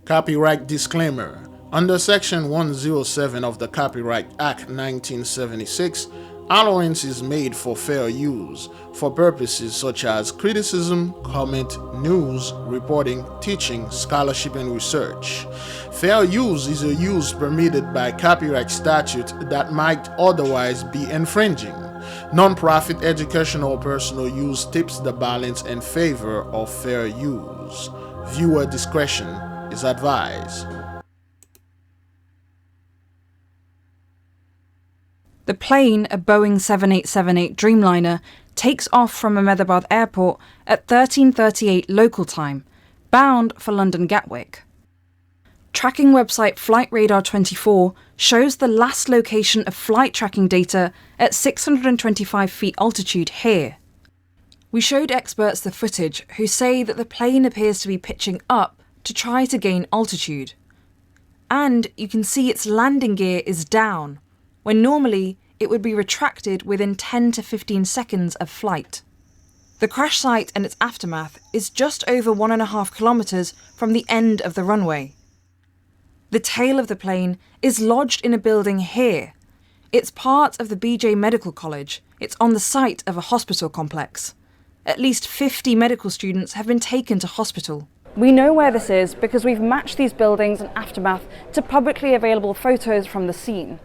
Copyright disclaimer. Under Section 107 of the Copyright Act 1976, allowance is made for fair use for purposes such as criticism, comment, news, reporting, teaching, scholarship, and research. Fair use is a use permitted by copyright statute that might otherwise be infringing. Non-profit educational or personal use tips the balance in favor of fair use. Viewer discretion is advised. The plane, a Boeing 7878 Dreamliner, takes off from Ahmedabad Airport at 13:38 local time, bound for London Gatwick. Tracking website FlightRadar24 shows the last location of flight tracking data at 625 feet altitude here. We showed experts the footage who say that the plane appears to be pitching up to try to gain altitude. And you can see its landing gear is down, when normally it would be retracted within 10 to 15 seconds of flight. The crash site and its aftermath is just over 1.5 kilometres from the end of the runway. The tail of the plane is lodged in a building here. It's part of the BJ Medical College. It's on the site of a hospital complex. At least 50 medical students have been taken to hospital. We know where this is because we've matched these buildings and aftermath to publicly available photos from the scene.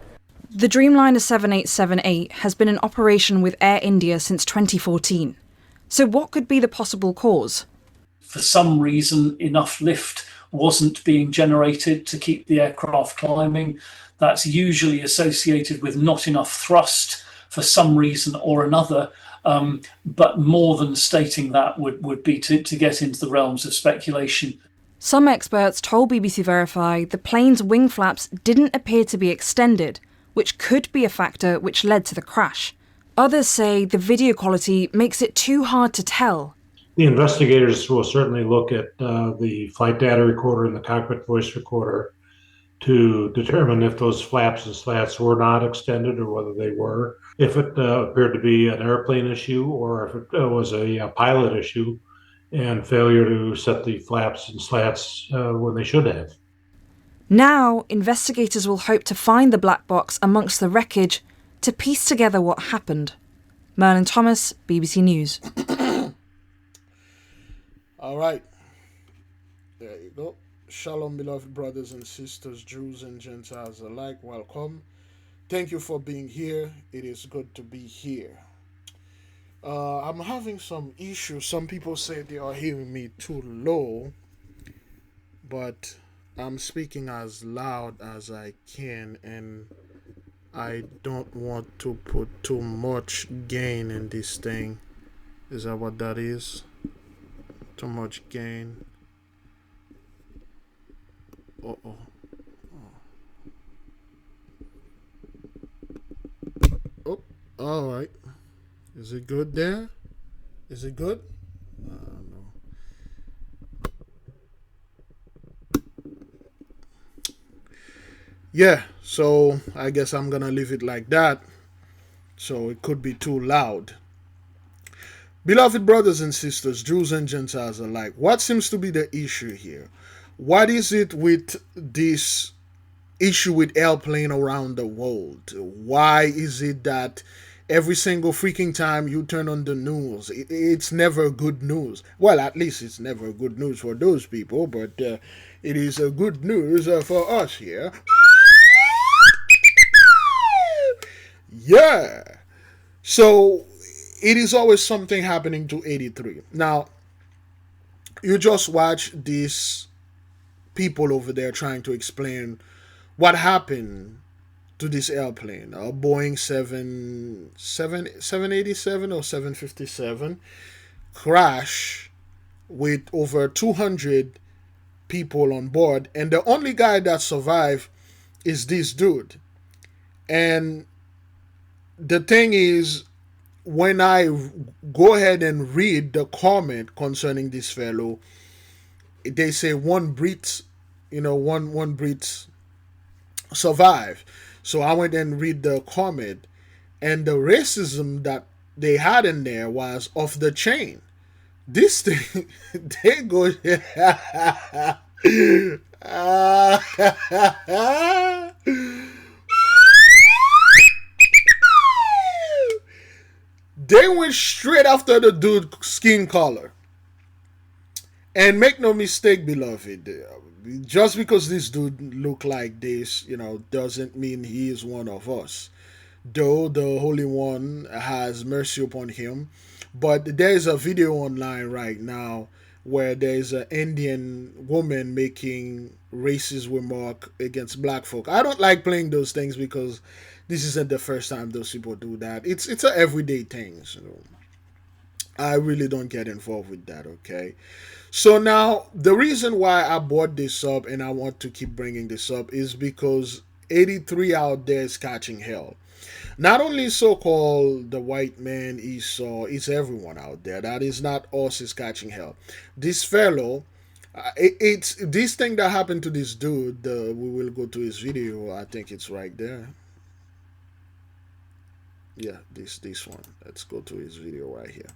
The Dreamliner 7878 has been in operation with Air India since 2014. So what could be the possible cause? For some reason, enough lift wasn't being generated to keep the aircraft climbing. That's usually associated with not enough thrust for some reason or another. But more than stating that would be to get into the realms of speculation. Some experts told BBC Verify the plane's wing flaps didn't appear to be extended, which could be a factor which led to the crash. Others say the video quality makes it too hard to tell. The investigators will certainly look at the flight data recorder and the cockpit voice recorder to determine if those flaps and slats were not extended or whether they were, if it appeared to be an airplane issue or if it was a pilot issue and failure to set the flaps and slats when they should have. Now, investigators will hope to find the black box amongst the wreckage to piece together what happened. Merlin Thomas, BBC News. All right. There you go. Shalom, beloved brothers and sisters, Jews and Gentiles alike. Welcome. Thank you for being here. It is good to be here. I'm having some issues. Some people say they are hearing me too low, but I'm speaking as loud as I can, and I don't want to put too much gain in this thing. Is that what that is? Too much gain. Uh-oh. Oh, all right. Is it good there? Is it good? No. Yeah, so I guess I'm gonna leave it like that. So it could be too loud. Beloved brothers and sisters, Jews and Gentiles alike, what seems to be the issue here? What is it with this issue with airplane around the world? Why is it that every single freaking time you turn on the news, it's never good news? Well, at least it's never good news for those people, but it is a good news for us here. Yeah. So it is always something happening to 83. Now, you just watch these people over there trying to explain what happened to this airplane, a Boeing 787 or 757 crash with over 200 people on board, and the only guy that survived is this dude. And the thing is, when I go ahead and read the comment concerning this fellow, they say one Brit survived. So I went and read the comment, and the racism that they had in there was off the chain. This thing, they go, They went straight after the dude skin color. And make no mistake, beloved, just because this dude look like this, doesn't mean he is one of us. Though the Holy One has mercy upon him. But there is a video online right now where there is an Indian woman making racist remark against black folk. I don't like playing those things because this isn't the first time those people do that. It's an everyday thing. So I really don't get involved with that, okay? So now, the reason why I brought this up and I want to keep bringing this up is because 83 out there is catching hell. Not only so-called the white man Esau, it's everyone out there. That is not us is catching hell. This fellow, it's this thing that happened to this dude. We will go to his video. I think it's right there. Yeah, this one. Let's go to his video right here.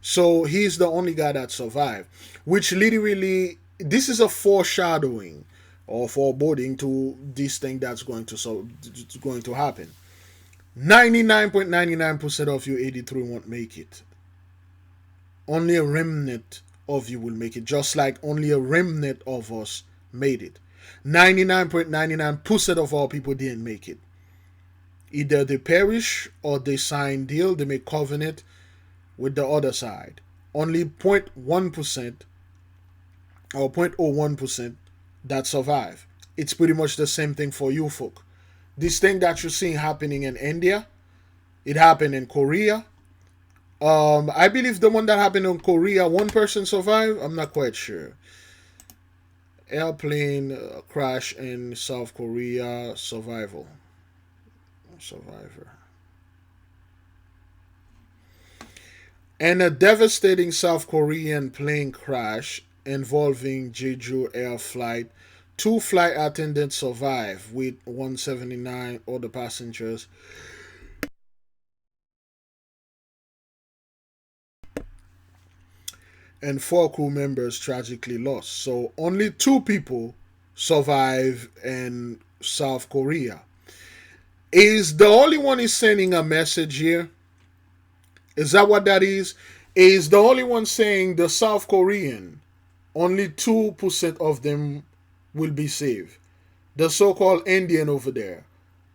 So he's the only guy that survived, which literally this is a foreshadowing or foreboding to this thing that's going to happen. 99.99% of you 83 won't make it. Only a remnant of you will make it, just like only a remnant of us made it. 99.99% of all people didn't make it. Either they perish or they sign deal, they make covenant with the other side. Only 0.1% or 0.01% that survive. It's pretty much the same thing for you folk. This thing that you're seeing happening in India, it happened in Korea. I believe the one that happened in Korea, one person survived. I'm not quite sure. Airplane crash in South Korea, survivor. And a devastating South Korean plane crash involving Jeju Air flight. 2 flight attendants survived with 179 other passengers. And 4 crew members tragically lost. So only 2 people survive in South Korea. Is the only one is sending a message here? Is that what that is? Is the only one saying the South Korean, only 2% of them will be saved. The so-called Indian over there,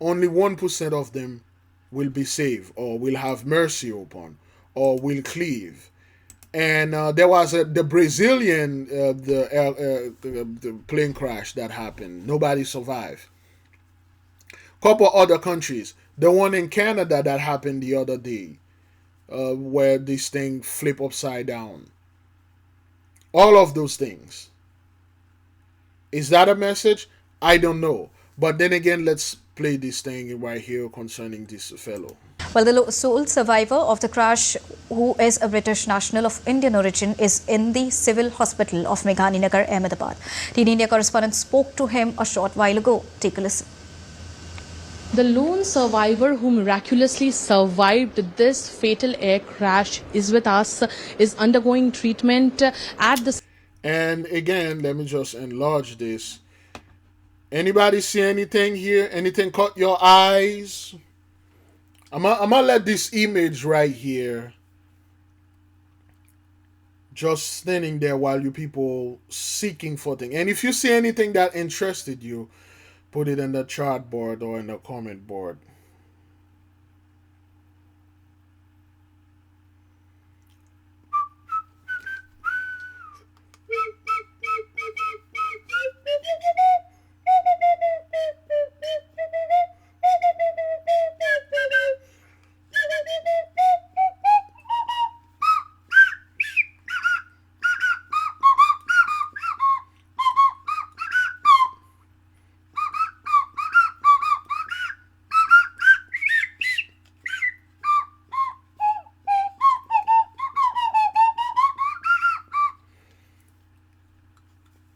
only 1% of them will be saved or will have mercy upon or will cleave. And there was the Brazilian, the plane crash that happened. Nobody survived. Couple other countries. The one in Canada that happened the other day. Where this thing flip upside down. All of those things. Is that a message? I don't know. But then again, let's play this thing right here concerning this fellow. Well, the sole survivor of the crash, who is a British national of Indian origin, is in the civil hospital of Meghaninagar, Ahmedabad. Teen India correspondent spoke to him a short while ago. Take a listen. The lone survivor who miraculously survived this fatal air crash is with us, is undergoing treatment at the... And again, let me just enlarge this. Anybody see anything here? Anything caught your eyes? I'm gonna let this image right here just standing there while you people seeking for things. And if you see anything that interested you, put it in the chat board or in the comment board.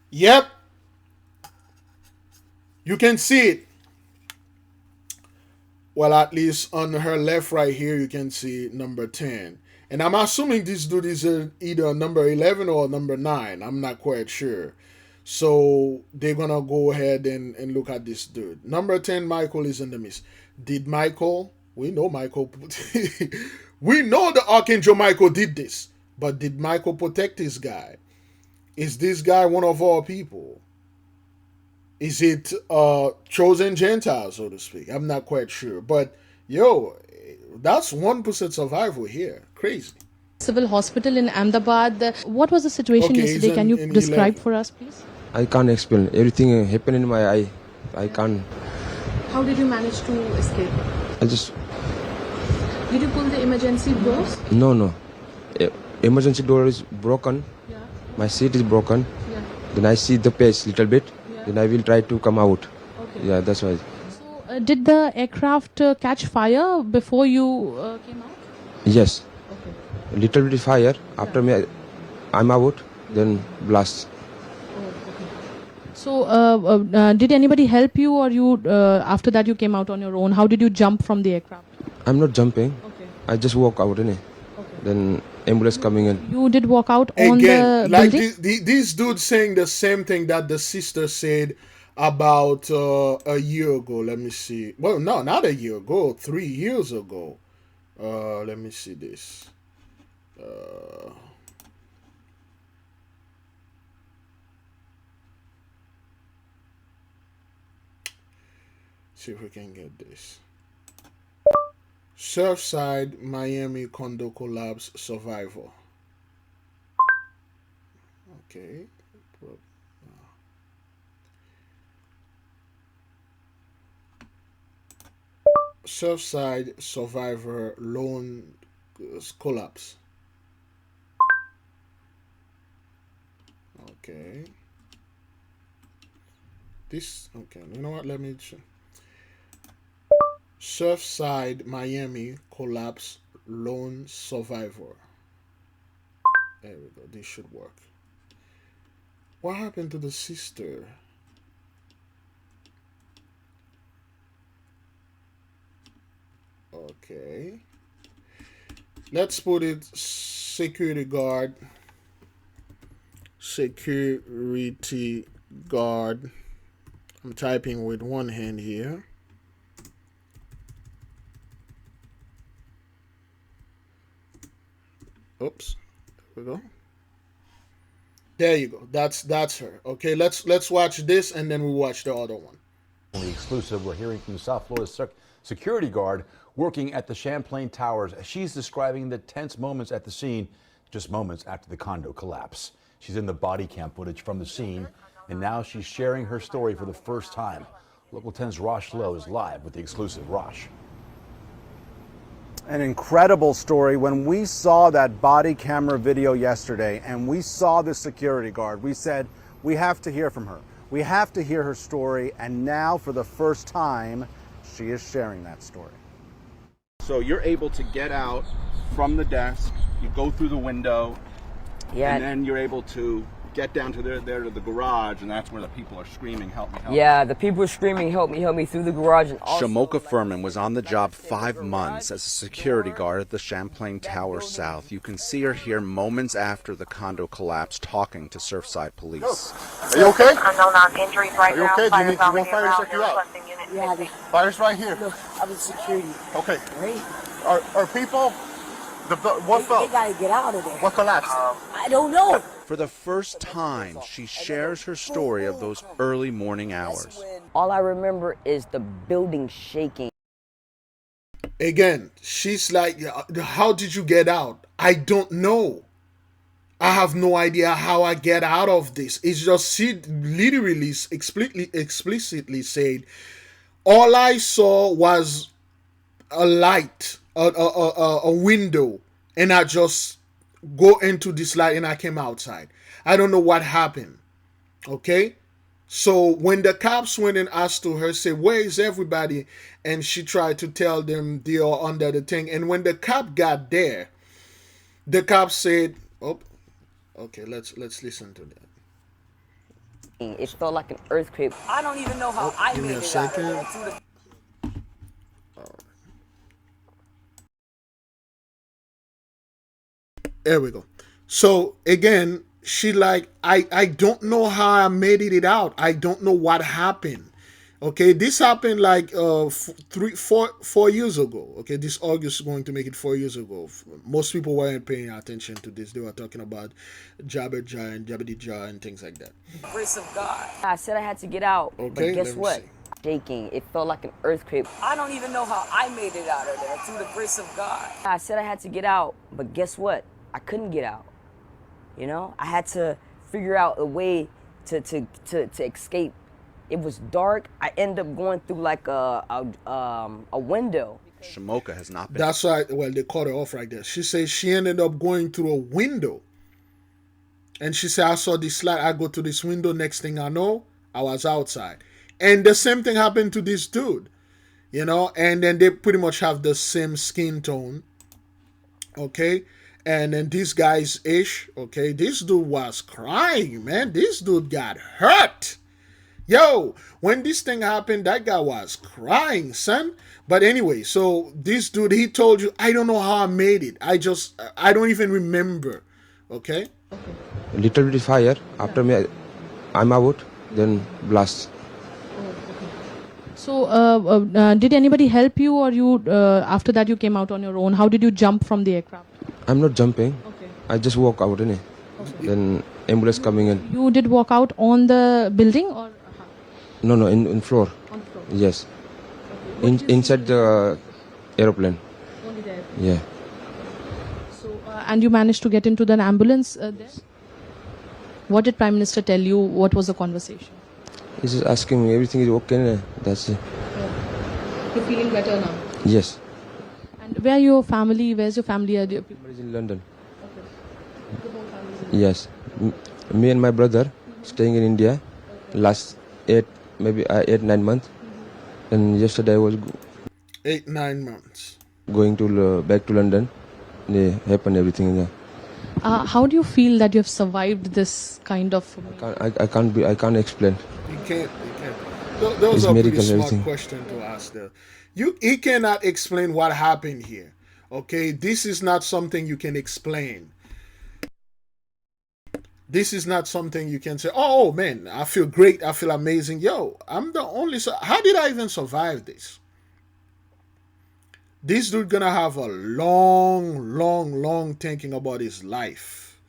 Yep. You can see it. Well, at least on her left right here, you can see number 10. And I'm assuming this dude is either number 11 or number 9. I'm not quite sure. So they're gonna go ahead and look at this dude. Number 10, Michael is in the midst. Did Michael? We know Michael. We know the Archangel Michael did this, but did Michael protect this guy? Is this guy one of our people? Is it chosen Gentile, so to speak? I'm not quite sure, but yo, that's 1% survival here. Crazy. Civil hospital in Ahmedabad. What was the situation Okay, yesterday? Can you in describe 11. for us, please? I can't explain. Everything happened in my eye. I can't. How did you manage to escape? I just Did you pull the emergency doors? no. Emergency door is broken. Yeah. My seat is broken. Yeah. Then I see the page little bit. Yeah. Then I will try to come out. Okay. Yeah, that's why. So, did the aircraft catch fire before you came out? Yes, Okay. little bit fire. After me, I'm out. Then blast. So, did anybody help you, or you after that you came out on your own? How did you jump from the aircraft? I'm not jumping. Okay. I just walk out. Okay. Then ambulance coming in. You did walk out on Again, the like building? these dudes saying the same thing that the sister said about a year ago. Let me see. Well, no, not a year ago. 3 years ago. Let me see this. See if we can get this. Surfside, Miami condo collapse survivor. Okay. Surfside survivor loan collapse. Okay. This, okay, you know what? Let me check. Surfside, Miami collapse loan survivor. There we go. This should work. What happened to the sister? Okay. Let's put it security guard. Security guard. I'm typing with one hand here. Oops. There we go. There you go. That's her. Okay, let's watch this and then we'll watch the other one. Only exclusive, we're hearing from the South Florida security guard working at the Champlain Towers. She's describing the tense moments at the scene just moments after the condo collapse. She's in the body cam footage from the scene, and now she's sharing her story for the first time. Local 10's Rosh Lowe is live with the exclusive. Rosh. An incredible story. When we saw that body camera video yesterday and we saw the security guard, we said, we have to hear from her. We have to hear her story, and now for the first time, she is sharing that story. So you're able to get out from the desk, you go through the window, and then you're able to get down to there to the garage, and that's where the people are screaming, help me, help me. Yeah, the people are screaming, help me through the garage. And also, Shamoka Furman was on the job 5 months as a security guard at the Champlain Tower South. You can see her here moments after the condo collapsed talking to Surfside police. Are you okay? Unknown injuries right now. Are you okay? Do you want fire to check you out? yeah, Fire's right here. look, I was security. Okay. Right? Are people? What They fell? gotta get out of there. What collapsed? I don't know. For the first time, she shares her story of those early morning hours. All I remember is the building shaking. Again, she's like, how did you get out? I don't know. I have no idea how I get out of this. It's just, she literally explicitly said, all I saw was a light, a window, and I just go into this light and I came outside. I don't know what happened. Okay? So when the cops went and asked to her, say, where is everybody? And she tried to tell them they are under the thing. And when the cop got there, the cop said, oh, okay, let's listen to that. It felt like an earthquake. I don't even know how I Give me made a it second. out. There we go. So again, she like, I don't know how I made it out. I don't know what happened. Okay, this happened like 4 years ago. Okay, this August is going to make it 4 years ago. Most people weren't paying attention to this. They were talking about Jabberjaw and Jabbedijah and things like that. Grace of God. I said I had to get out, Okay, but guess let me what? see. Shaking. It felt like an earthquake. I don't even know how I made it out of there through the grace of God. I said I had to get out, but guess what? I couldn't get out. You know, I had to figure out a way to escape. It was dark. I ended up going through like a window. Shamoka has not been. That's why, well, they cut her off right there. She says she ended up going through a window. And she said, I saw this light. I go to this window. Next thing I know, I was outside. And the same thing happened to this dude. You know, and then they pretty much have the same skin tone. Okay. And then this guy's ish. Okay. This dude was crying, man. This dude got hurt. Yo, when this thing happened, that guy was crying, son. But anyway, so this dude, he told you, I don't know how I made it. I don't even remember. Okay? Little bit fire. After me, I'm out. Then blast. So, did anybody help you, or you after that you came out on your own? How did you jump from the aircraft? I'm not jumping. Okay. I just walk out, innit? Then ambulance coming in. You did walk out on the building, or No, in floor. on the floor? Yes. Okay. Inside the aeroplane. Only there. Yeah. So, and you managed to get into the ambulance there? What did Prime Minister tell you? What was the conversation? He's just asking me, everything is okay, innit? That's it. You're feeling better now? Yes. And where your family? Where's your family? Everybody's in London. Okay. The whole family's in Yes. Me and my brother staying in India last 8-9 months. And yesterday I was 8-9 months. going to back to London. They happened everything there. How do you feel that you have survived this kind of? I can't explain. You can't. Those It's are pretty medical, smart everything. questions to ask there. He cannot explain what happened here. Okay? This is not something you can explain. This is not something you can say, oh man, I feel great, I feel amazing. Yo, I'm the only, how did I even survive this? This dude gonna have a long thinking about his life.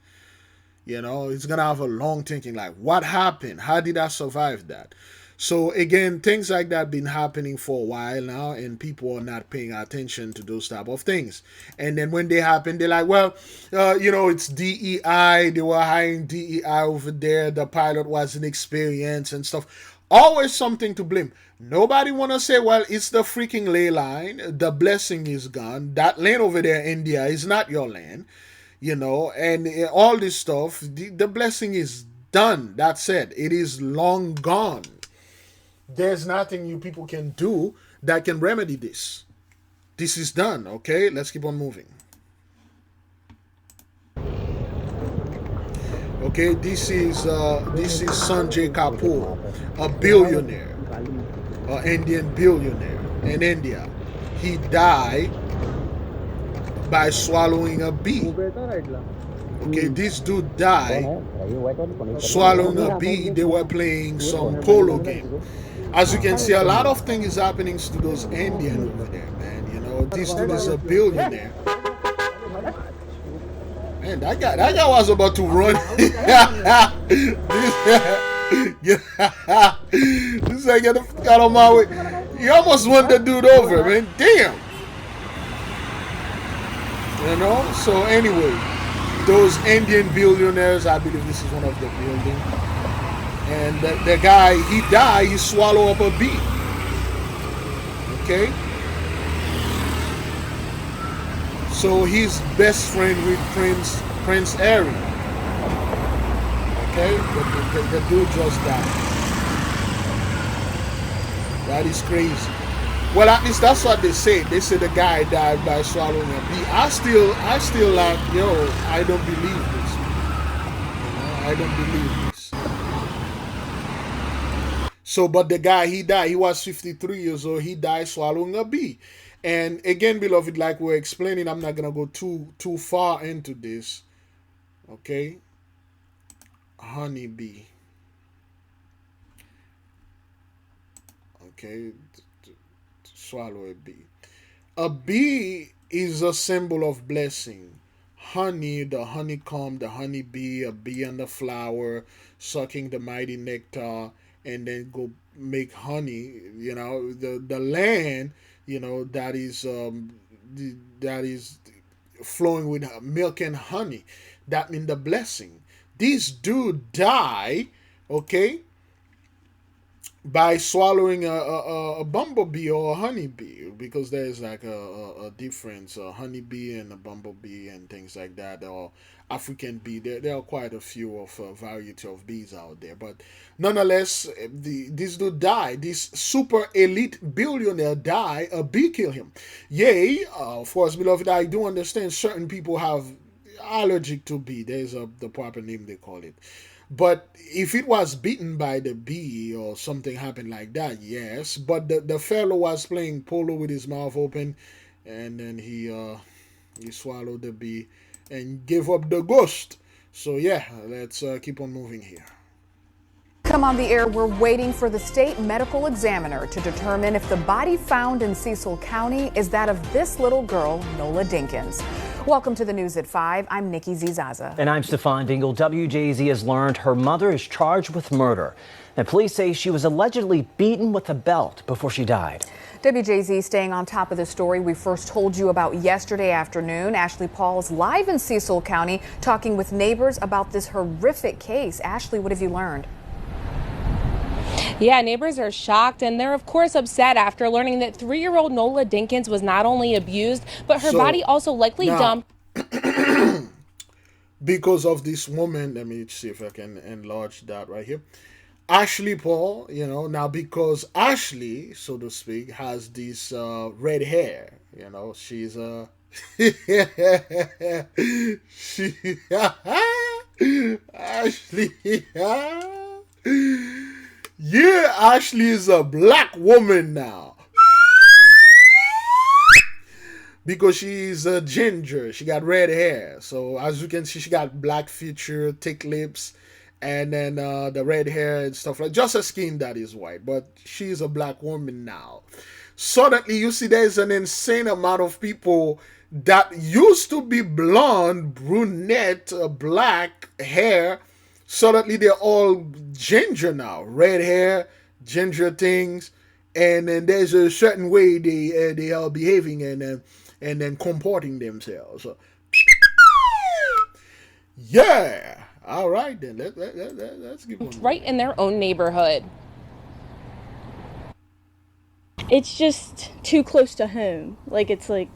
You know, he's gonna have a long thinking like, what happened? How did I survive that? So again, things like that been happening for a while now, and people are not paying attention to those type of things. And then when they happen, they're like, well, it's DEI. They were hiring DEI over there. The pilot wasn't experienced and stuff. Always something to blame. Nobody want to say, well, it's the freaking ley line. The blessing is gone. That land over there, India, is not your land. You know, and all this stuff, the blessing is done. That's it. It is long gone. There's nothing you people can do that can remedy this. This is done, okay? Let's keep on moving. Okay, this is Sanjay Kapoor, a billionaire, an Indian billionaire in India. He died by swallowing a bee. Okay, this dude died swallowing a bee. They were playing some polo game. As you can see, a lot of things is happening to those Indians over there, man. You know, this dude is a billionaire. Man, that guy was about to run. This guy got out of my way. He almost won the dude over, man. Damn. You know, so anyway, those Indian billionaires, I believe this is one of the buildings. And the guy, he died, he swallowed up a bee. Okay? So he's best friend with Prince Harry. Okay? The dude just died. That is crazy. Well, at least that's what they say. They say the guy died by swallowing a bee. I still like, I don't believe this. I don't believe this. So, but the guy, he died. He was 53 years old. He died swallowing a bee. And again, beloved, like we're explaining, I'm not going to go too far into this. Okay? honeybee. Okay, swallow a bee. A bee is a symbol of blessing. Honey, the honeycomb, the honeybee, a bee on the flower, sucking the mighty nectar, and then go make honey. You know, the land, you know, that is flowing with milk and honey. That means the blessing. This dude die, okay, by swallowing a bumblebee or a honeybee, because there's like a difference, a honeybee and a bumblebee and things like that, or African bee. There are quite a few of a variety of bees out there, but nonetheless, this dude died. This super elite billionaire died. A bee killed him. Yay! For us, beloved, I do understand certain people have allergic to bee. There's the proper name they call it. But if it was bitten by the bee or something happened like that, yes. But the fellow was playing polo with his mouth open, and then he swallowed the bee and gave up the ghost. So yeah, let's keep on moving here. Come on the air, we're waiting for the state medical examiner to determine if the body found in Cecil County is that of this little girl, Nola Dinkins. Welcome to the news at 5. I'm Nikki Zizaza. And I'm Stefan Dingle. WJZ has learned her mother is charged with murder. And police say she was allegedly beaten with a belt before she died. WJZ staying on top of the story we first told you about yesterday afternoon. Ashley Paul is live in Cecil County talking with neighbors about this horrific case. Ashley, what have you learned? Yeah, neighbors are shocked, and they're of course upset after learning that 3-year-old Nola Dinkins was not only abused, but her body also likely dumped. Because of this woman, let me see if I can enlarge that right here. Ashley Paul, you know, now because Ashley, so to speak, has this red hair, you know, she's Ashley, yeah, Ashley is a black woman now. Because she's a ginger. She got red hair. So as you can see, she got black feature, thick lips, and then the red hair and stuff like just her skin that is white. But she's a black woman now. Suddenly you see there's an insane amount of people that used to be blonde, brunette, black hair. Suddenly they're all ginger now, red hair, ginger things, and then there's a certain way they are behaving and then comporting themselves. So, yeah, all right then. Let's give one. Right in their own neighborhood. It's just too close to home. Like it's like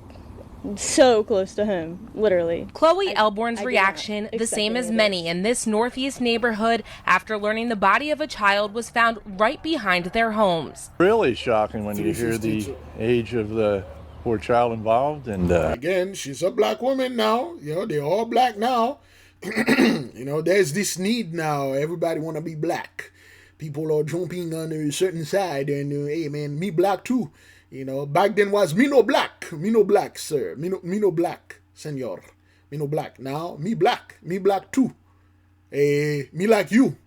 so close to home, literally. Chloe Elborn's reaction, the same as many in this northeast neighborhood after learning the body of a child was found right behind their homes. Really shocking when you hear the age of the poor child involved. And again, she's a black woman now. You know, they're all black now. You know, there's this need now. Everybody want to be black. People are jumping on a certain side and, hey man, me black too. You know, back then was me no black, sir. Me no black, senor. Me no black. Now, me black too. Me like you.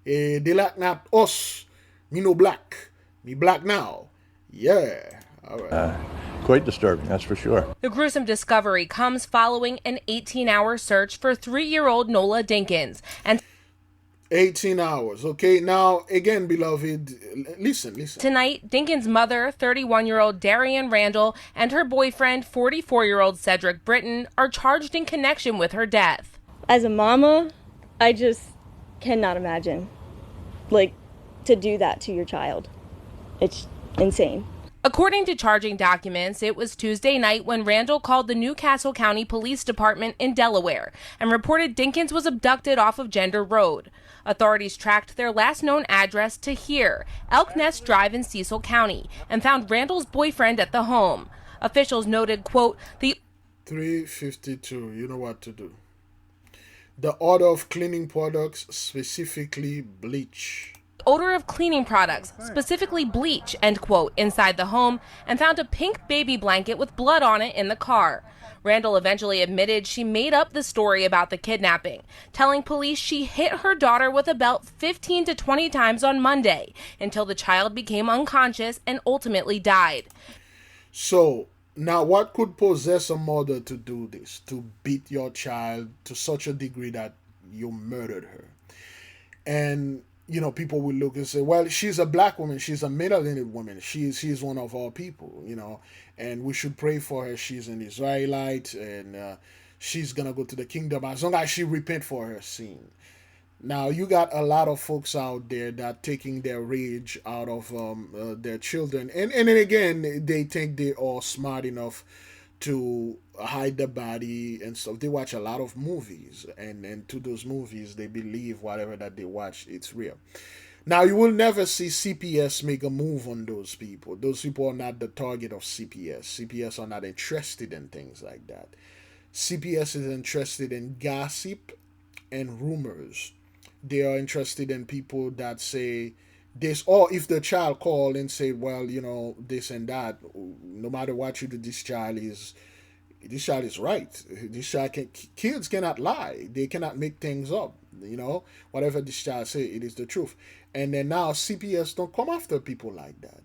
They like not us. Me no black. Me black now. Yeah. All right. Quite disturbing, that's for sure. The gruesome discovery comes following an 18-hour search for 3-year-old Nola Dinkins. And 18 hours. Okay, now again, beloved, listen. Tonight, Dinkins' mother, 31-year-old Darian Randall, and her boyfriend, 44-year-old Cedric Britton, are charged in connection with her death. As a mama, I just cannot imagine, like, to do that to your child. It's insane. According to charging documents, it was Tuesday night when Randall called the Newcastle County Police Department in Delaware and reported Dinkins was abducted off of Gender Road. Authorities tracked their last known address to here, Elk Nest Drive in Cecil County, and found Randall's boyfriend at the home. Officials noted, quote, the 352, you know what to do. The order of cleaning products, specifically bleach. odor of cleaning products, specifically bleach, end quote, inside the home, and found a pink baby blanket with blood on it in the car. Randall eventually admitted she made up the story about the kidnapping, telling police she hit her daughter with a belt 15 to 20 times on Monday until the child became unconscious and ultimately died. So, now what could possess a mother to do this? To beat your child to such a degree that you murdered her? And people will look and say, well, she's a black woman, she's a melanated woman, she's one of our people, and we should pray for her. She's an Israelite, and she's gonna go to the kingdom as long as she repent for her sin. Now you got a lot of folks out there that taking their rage out of their children, and then again they think they are smart enough to hide the body and stuff. They watch a lot of movies, and to those movies they believe whatever that they watch, it's real. Now you will never see CPS make a move on those people. Those people are not the target of CPS. CPS are not interested in things like that. CPS is interested in gossip and rumors. They are interested in people that say this, or if the child call and say, well, this and that, no matter what you do, this child is right. This child kids cannot lie. They cannot make things up. Whatever this child say, it is the truth. And then now CPS don't come after people like that.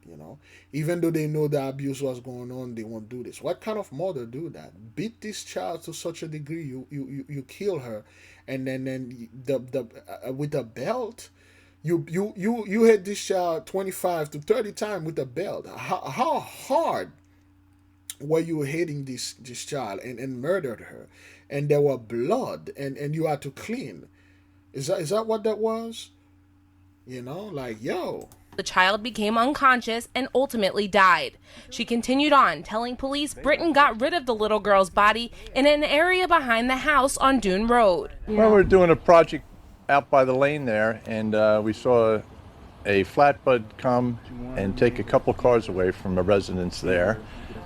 Even though they know the abuse was going on, they won't do this. What kind of mother do that? Beat this child to such a degree you kill her, and then with a belt. You hit this child 25 to 30 times with a belt. How hard were you hitting this child and murdered her? And there were blood and you had to clean. Is that what that was? The child became unconscious and ultimately died. She continued on, telling police Britain got rid of the little girl's body in an area behind the house on Dune Road. Well, we're doing a project out by the lane there, and we saw a flatbed come and take a couple cars away from a residence there.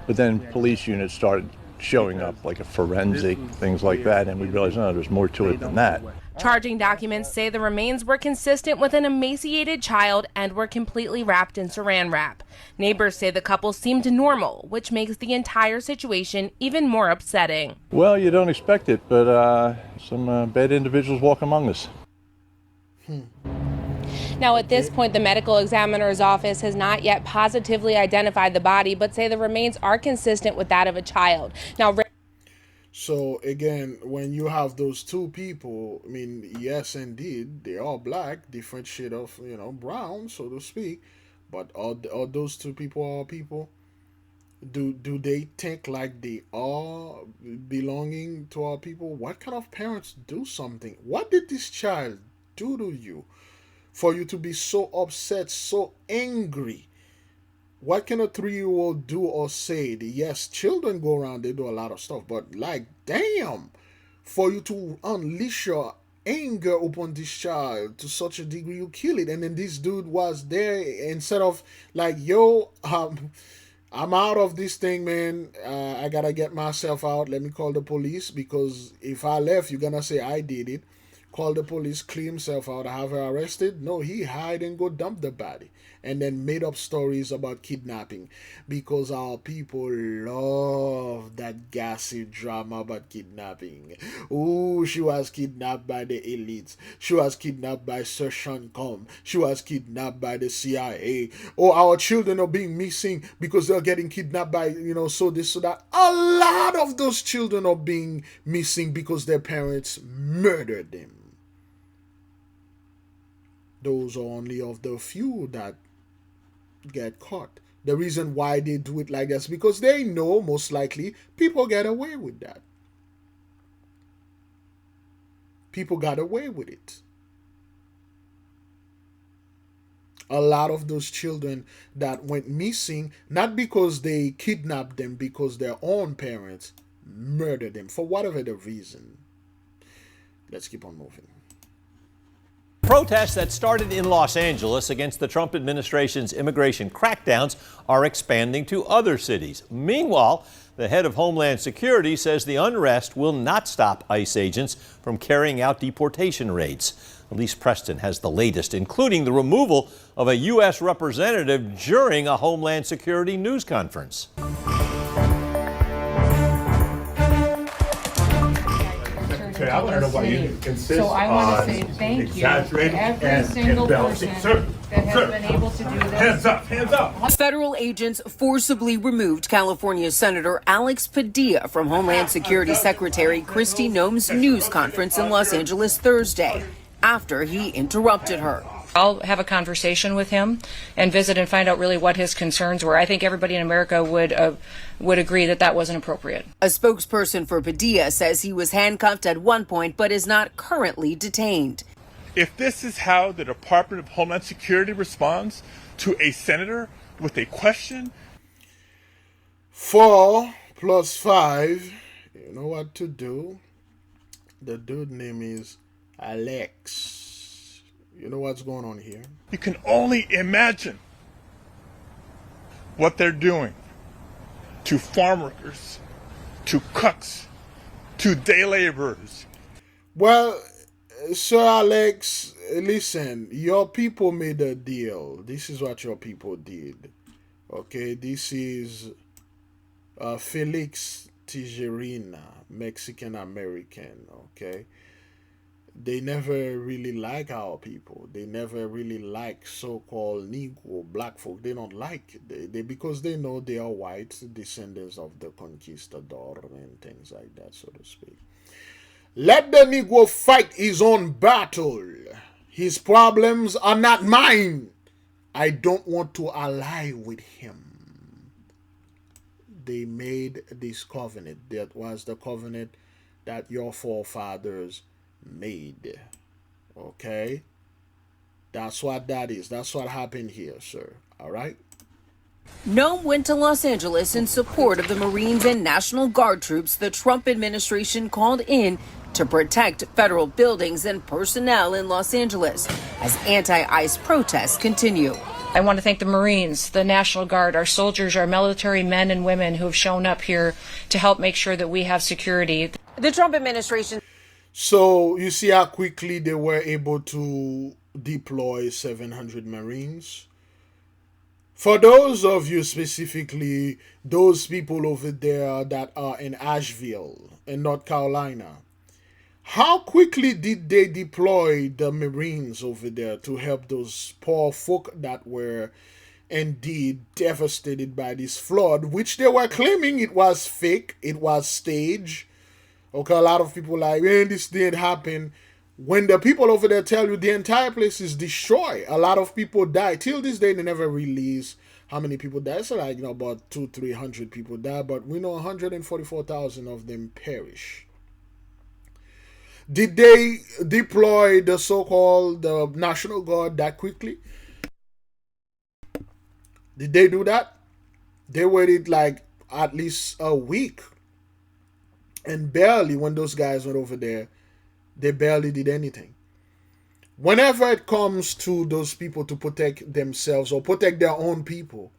But then police units started showing up, like a forensic, things like that, and we realized, no, there's more to it than that. Charging documents say the remains were consistent with an emaciated child and were completely wrapped in saran wrap. Neighbors say the couple seemed normal, which makes the entire situation even more upsetting. Well, you don't expect it, but some bad individuals walk among us. Now, at this point, the medical examiner's office has not yet positively identified the body, but say the remains are consistent with that of a child. Now, so again, when you have those two people, yes, indeed, they are black, different shade of, brown, so to speak, but are those two people are people? Do they think like they are belonging to our people? What kind of parents do something? What did this child do to you for you to be so upset, so angry? What can a 3-year-old do or say? Yes, children go around, they do a lot of stuff, but damn, for you to unleash your anger upon this child to such a degree, you kill it. And then this dude was there instead of I'm out of this thing, man. I gotta get myself out. Let me call the police, because if I left, you're gonna say I did it. Call the police, clean himself out, have her arrested. No, he hide and go dump the body, and then made up stories about kidnapping, because our people love that gossip drama about kidnapping. Ooh, she was kidnapped by the elites. She was kidnapped by Sir Sean Combs. She was kidnapped by the CIA. Oh, our children are being missing because they're getting kidnapped by, so this, so that. A lot of those children are being missing because their parents murdered them. Those are only of the few that get caught. The reason why they do it like that is because they know most likely people get away with that. People got away with it. A lot of those children that went missing, not because they kidnapped them, because their own parents murdered them for whatever the reason. Let's keep on moving. protests that started in Los Angeles against the Trump administration's immigration crackdowns are expanding to other cities. Meanwhile, the head of Homeland Security says the unrest will not stop ICE agents from carrying out deportation raids. Elise Preston has the latest, including the removal of a U.S. representative during a Homeland Security news conference. I want to know why you insist so I want on to say thank you to exaggerating every and single embellishing. person that has been able to do this. Hands up, hands up. Federal agents forcibly removed California Senator Alex Padilla from Homeland Security Secretary Kristi Noem's news conference in Los Angeles Thursday after he interrupted her. I'll have a conversation with him and visit and find out really what his concerns were. I think everybody in America would agree that that wasn't appropriate. A spokesperson for Padilla says he was handcuffed at one point but is not currently detained. If this is how the Department of Homeland Security responds to a senator with a question, 4 + 5, you know what to do. The dude name is Alex. You know what's going on here? you can only imagine what they're doing to farm workers, to cooks, to day laborers. Well, Sir Alex, listen, your people made a deal. This is what your people did. Okay, this is Felix Tijerina, Mexican American, okay? They never really like our people. They never really like so-called Negro, black folk. They don't like it. They because they know they are white, descendants of the conquistador and things like that, so to speak. Let the Negro fight his own battle. His problems are not mine. I don't want to ally with him. They made this covenant. That was the covenant that your forefathers made. Okay? That's what that is. That's what happened here, sir. All right? Noem went to Los Angeles in support of the Marines and National Guard troops the Trump administration called in to protect federal buildings and personnel in Los Angeles as anti-ICE protests continue. I want to thank the Marines, the National Guard, our soldiers, our military men and women who have shown up here to help make sure that we have security. The Trump administration. So you see how quickly they were able to deploy 700 Marines. For those of you specifically, those people over there that are in Asheville in North Carolina, how quickly did they deploy the Marines over there to help those poor folk that were indeed devastated by this flood, which they were claiming it was fake, it was staged. Okay, a lot of people like, man, this didn't happen. When the people over there tell you the entire place is destroyed, a lot of people died. Till this day, they never release how many people died. So like, about 200-300 people died, but we know 144,000 of them perish. Did they deploy the so-called National Guard that quickly? Did they do that? They waited like at least a week. And barely, when those guys went over there, they barely did anything. Whenever it comes to those people to protect themselves or protect their own people,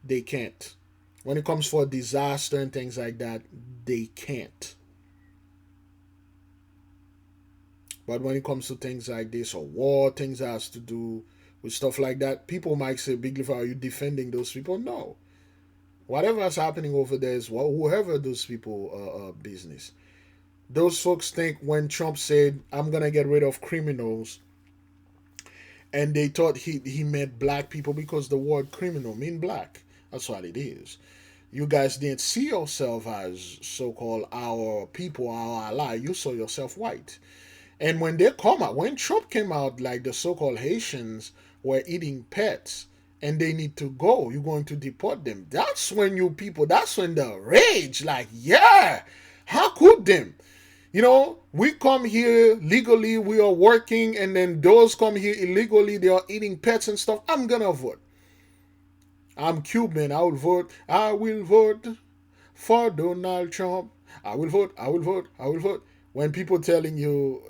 they can't. When it comes for disaster and things like that, they can't. But when it comes to things like this or war, things that has to do with stuff like that, people might say, Big Levi, are you defending those people? No. Whatever is happening over there is whoever those people business. Those folks think when Trump said, I'm going to get rid of criminals, and they thought he meant black people because the word criminal means black. That's what it is. You guys didn't see yourself as so-called our people, our ally. You saw yourself white. And when they come out, when Trump came out, like the so-called Haitians were eating pets, and they need to go, you're going to deport them. That's when you people, that's when the rage, like, yeah, how could them? You know, we come here legally, we are working, and then those come here illegally, they are eating pets and stuff. I'm gonna vote. I'm Cuban, I will vote for Donald Trump. I will vote. When people telling you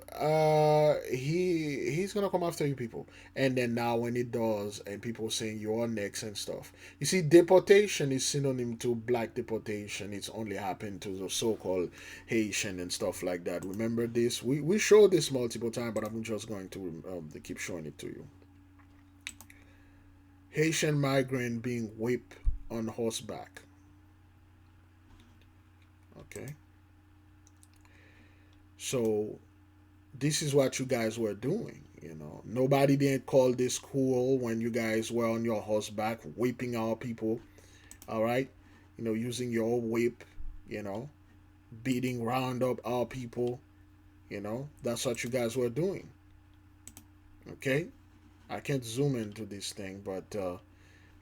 he's gonna come after you people, and then now when it does and people saying you're next and stuff, you see, deportation is synonym to black deportation. It's only happened to the so-called Haitian and stuff like that. Remember this, we showed this multiple times, but I'm just going to keep showing it to you. Haitian migrant being whipped on horseback. Okay, so this is what you guys were doing. Nobody didn't call this cool when you guys were on your horseback whipping our people. All right, using your whip, beating round up our people. That's what you guys were doing. Okay, I can't zoom into this thing, but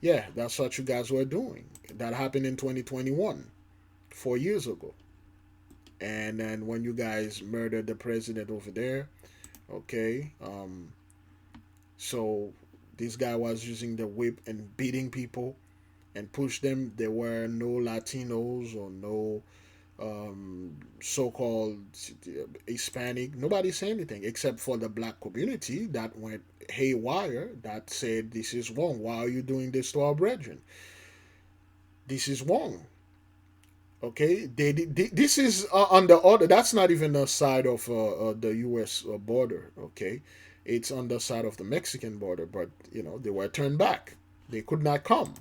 yeah, that's what you guys were doing. That happened in 2021, 4 years ago. And then when you guys murdered the president over there, okay, so this guy was using the whip and beating people and push them. There were no Latinos or no so-called Hispanic. Nobody said anything except for the black community that went haywire, that said this is wrong. Why are you doing this to our brethren? This is wrong. Okay, this is on the other. That's not even the side of the U.S. border. Okay, it's on the side of the Mexican border. But they were turned back. They could not come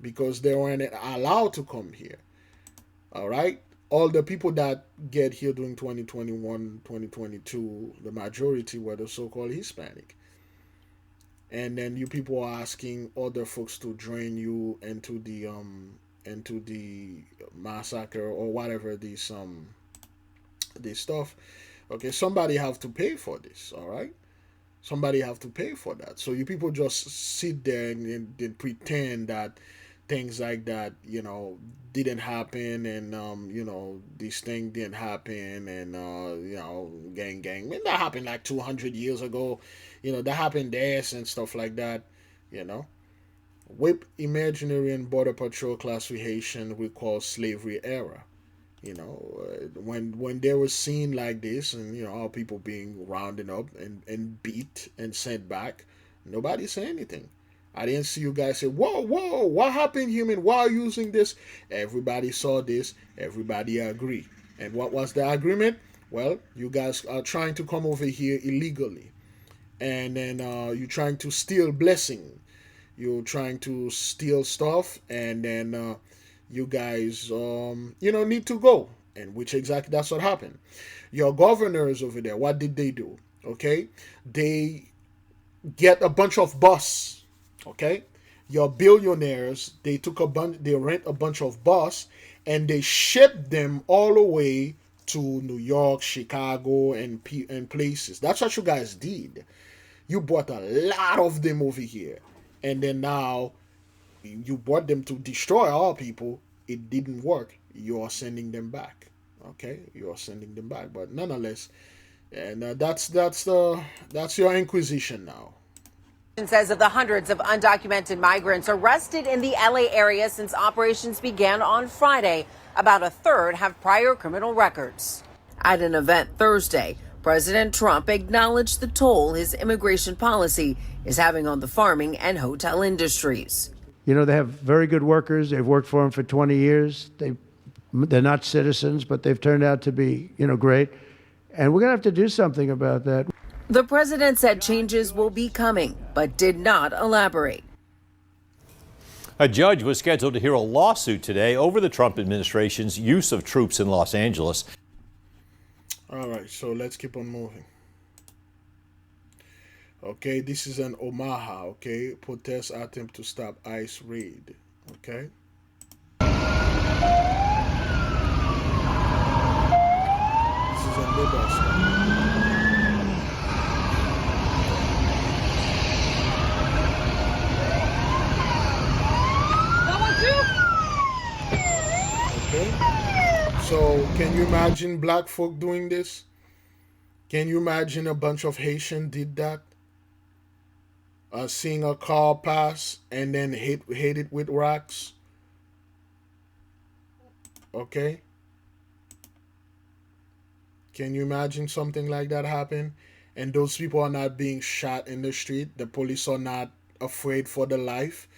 because they weren't allowed to come here. All right, all the people that get here during 2021, 2022, the majority were the so-called Hispanic. And then you people are asking other folks to join you into the massacre or whatever this stuff. Okay, somebody have to pay for this. All right, somebody have to pay for that. So you people just sit there and pretend that things like that didn't happen, and this thing didn't happen, and gang I mean, that happened like 200 years ago. That happened there and stuff like that. Whip imaginary and border patrol classification we call slavery era. When they were seen like this, and our people being rounded up and beat and sent back, nobody said anything. I didn't see you guys say, whoa, what happened, human? Why are you using this? Everybody saw this. Everybody agreed. And what was the agreement? Well, you guys are trying to come over here illegally. And then you're trying to steal blessing. You're trying to steal stuff. And then you guys, need to go. And which exactly, that's what happened. Your governors over there, what did they do? Okay? They get a bunch of bus. Okay, your billionaires, they rent a bunch of bus and they ship them all the way to New York, Chicago, and places. That's what you guys did. You bought a lot of them over here, and then now you bought them to destroy our people. It didn't work. You are sending them back. Okay, you are sending them back, but nonetheless, and that's your inquisition now. Says of the hundreds of undocumented migrants arrested in the LA area since operations began on Friday, about a third have prior criminal records. At an event Thursday, President Trump acknowledged the toll his immigration policy is having on the farming and hotel industries. They have very good workers. They've worked for them for 20 years. They're not citizens, but they've turned out to be, great. And we're going to have to do something about that. The president said changes will be coming, but did not elaborate. A judge was scheduled to hear a lawsuit today over the Trump administration's use of troops in Los Angeles. All right, so let's keep on moving. Okay, this is an Omaha, okay? Protest attempt to stop ICE raid, okay? This is a Nebraska. Okay, so can you imagine black folk doing this? Can you imagine a bunch of Haitian did that? Seeing a car pass and then hit it with rocks. Okay. Can you imagine something like that happen? And those people are not being shot in the street. The police are not afraid for their life.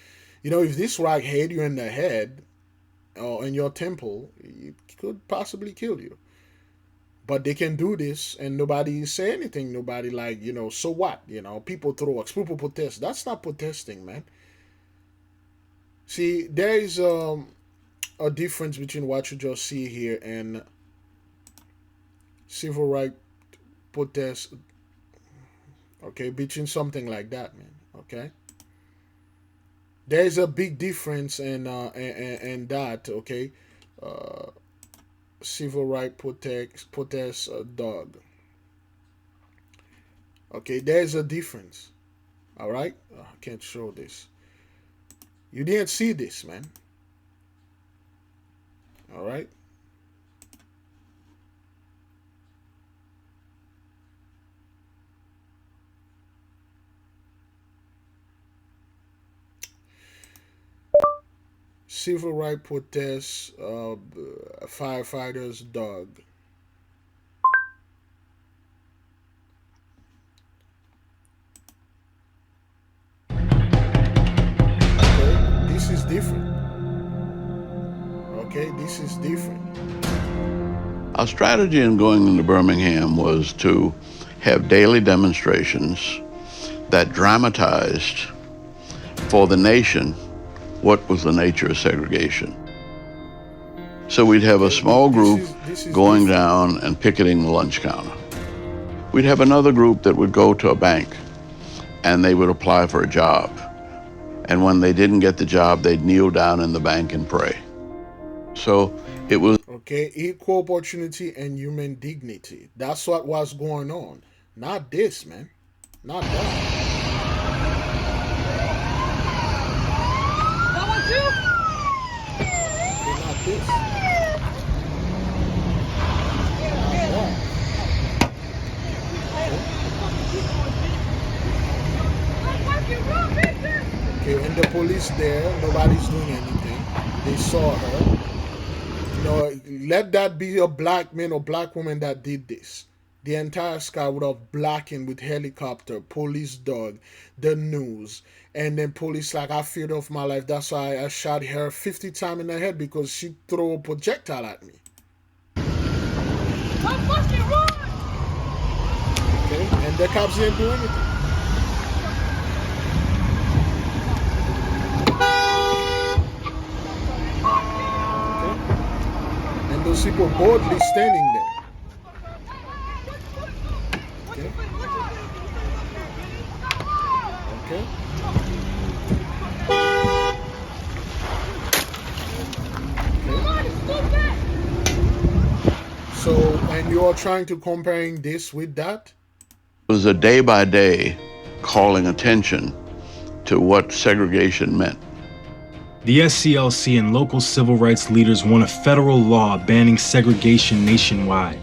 You know, if this rock hit you in the head or in your temple, it could possibly kill you. But they can do this and nobody say anything. Nobody like, you know, so what? You know, people throw rocks, people protest. That's not protesting, man. See, there is a difference between what you just see here and civil rights protest. Okay, between something like that, man. Okay. There's a big difference in that, okay? Civil rights protest dog. Okay, there's a difference. All right? I can't show this. You didn't see this, man. All right? Civil rights protests, firefighters dog. Okay, this is different. Okay, this is different. Our strategy in going into Birmingham was to have daily demonstrations that dramatized for the nation what was the nature of segregation. So we'd have a small group going down and picketing the lunch counter. We'd have another group that would go to a bank and they would apply for a job. And when they didn't get the job, they'd kneel down in the bank and pray. So it was... Okay, equal opportunity and human dignity. That's what was going on. Not this, man. Not that. This. Okay, and the police there, nobody's doing anything. They saw her. You know, let that be a black man or black woman that did this. The entire sky would have blackened with helicopter, police dog, the news. And then police like, I feared of my life. That's why I shot her 50 times in the head because she threw a projectile at me. Okay, and the cops didn't do anything. Okay. And those people boldly standing there. Okay. Okay. So, and you are trying to comparing this with that? It was a day-by-day calling attention to what segregation meant. The SCLC and local civil rights leaders want a federal law banning segregation nationwide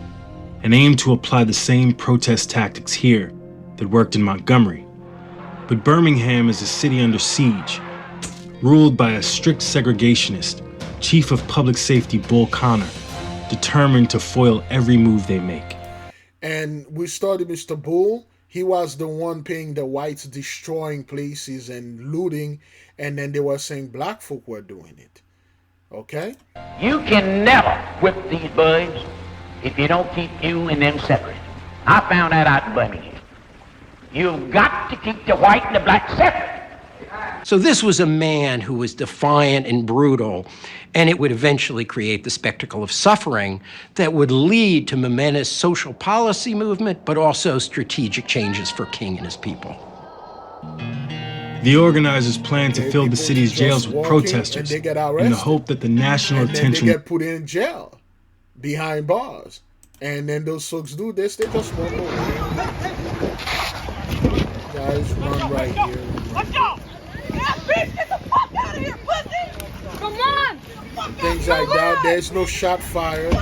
and aim to apply the same protest tactics here that worked in Montgomery. But Birmingham is a city under siege, ruled by a strict segregationist, Chief of Public Safety Bull Connor, determined to foil every move they make. And we started Mr. Bull. He was the one paying the whites, destroying places and looting, and then they were saying black folk were doing it. Okay? You can never whip these boys if you don't keep you and them separate. I found that out in Birmingham. You've got to keep the white and the black separate. So this was a man who was defiant and brutal, and it would eventually create the spectacle of suffering that would lead to momentous social policy movement, but also strategic changes for King and his people. The organizers planned to fill the city's jails with protesters in the hope that the national attention... They get put in jail, behind bars. And then those folks do this, they just walk away. Guys run right here. Let's go! Yeah, bitch, get the fuck out of here, pussy! Come on! Things like that. There's no shot fired.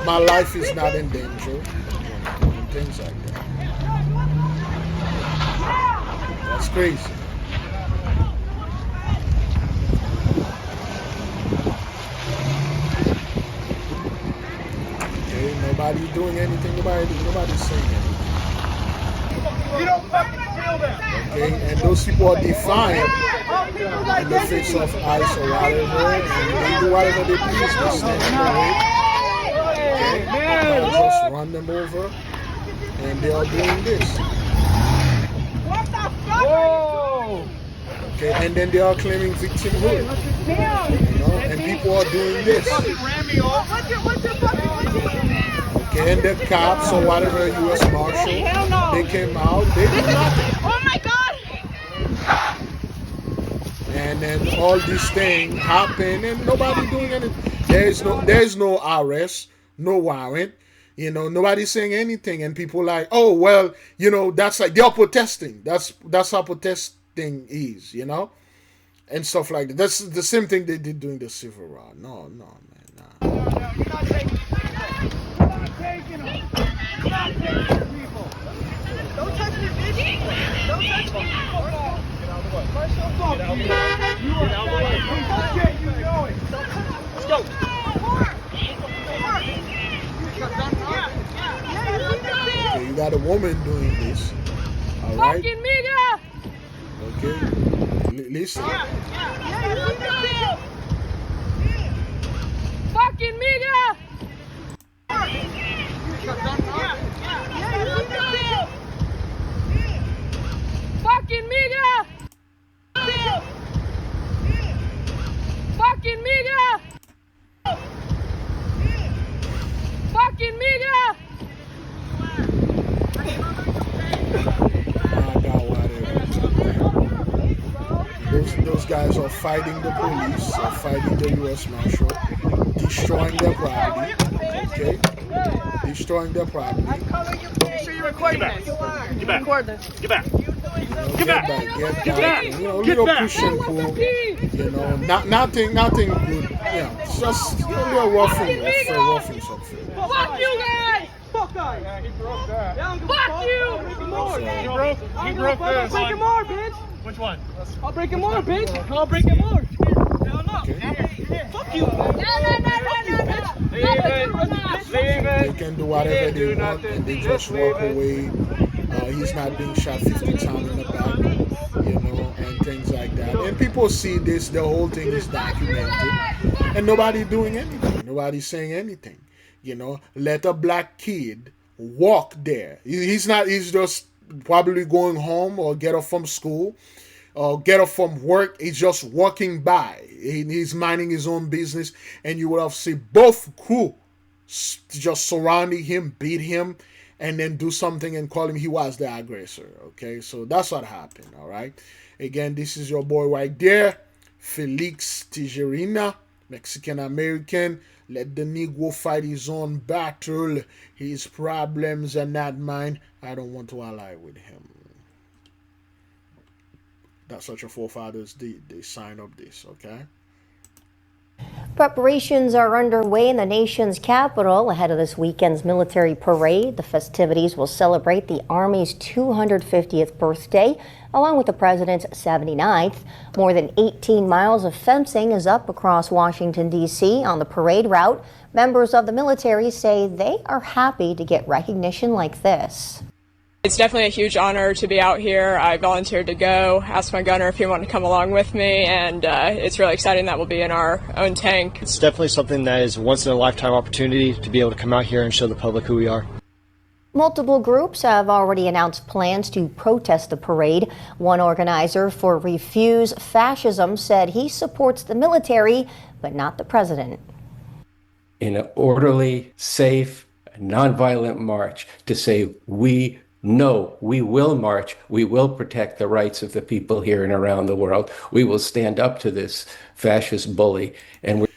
My life is not in danger. And things like that. That's crazy. Nobody doing anything. Nobody's saying anything. You don't fucking kill them. Okay, and those people are defiant in the face of ICE or whatever, and they do whatever they please. They stand in the way. Okay, they just run them over, and they are doing this. What the fuck? Whoa! Okay, and then they are claiming victimhood. You know, and people are doing this. Okay, and the cops or whatever, U.S. Marshal, they came out, they did nothing. Oh my god! And then all these things happen, and nobody doing anything. There's no arrest, no warrant. You know, nobody's saying anything, and people like, oh well, you know, that's like they're protesting. That's how protesting is, you know, and stuff like that. That's the same thing they did during the Civil War. No, man, nah. You're not taking them. You're not taking people. Don't touch me, bitch. Don't touch me. Get out of the way. Get out of the way. You are not getting you know it. Let's go. Okay, you got a woman doing this. All right. Fucking nigga. Okay. Listen. Fucking nigga. Fucking nigga. Fucking nigga. Fucking nigga. Those guys are fighting the police, are fighting the U.S. Marshal, destroying their property. Okay, destroying their property. Get back. Get back. Get back. Get back. You know, little push and pull. You know, nothing good. Yeah, it's just a little roughing something. Fuck you guys! Fuck guys! Yeah, he broke that. Fuck you! He broke this. I'll break him more, bitch! Which one? I'll break him more, bitch! I'll break him more! Fuck you! They can do whatever they want, and they just walk away. He's not being shot 50 times in the back, you know, and things like that. And people see this, the whole thing is documented, and nobody doing anything. Nobody's saying anything. You know, let a black kid walk there. He's just probably going home or get off from school or get off from work. He's just walking by. He's minding his own business, and you would have seen both crew just surrounding him, beat him, and then do something and call him he was the aggressor. Okay, so that's what happened. All right, again, this is your boy right there, Felix Tijerina, Mexican American. Let the Negro fight his own battle. His problems are not mine. I don't want to ally with him. That's what your forefathers did. They signed up this, okay? Preparations are underway in the nation's capital ahead of this weekend's military parade. The festivities will celebrate the Army's 250th birthday, along with the president's 79th. More than 18 miles of fencing is up across Washington, D.C. on the parade route. Members of the military say they are happy to get recognition like this. It's definitely a huge honor to be out here. I volunteered to go, asked my gunner if he wanted to come along with me, and it's really exciting that we'll be in our own tank. It's definitely something that is a once-in-a-lifetime opportunity to be able to come out here and show the public who we are. Multiple groups have already announced plans to protest the parade. One organizer for Refuse Fascism said he supports the military, but not the president. In an orderly, safe, nonviolent march to say no, we will march. We will protect the rights of the people here and around the world. We will stand up to this fascist bully. And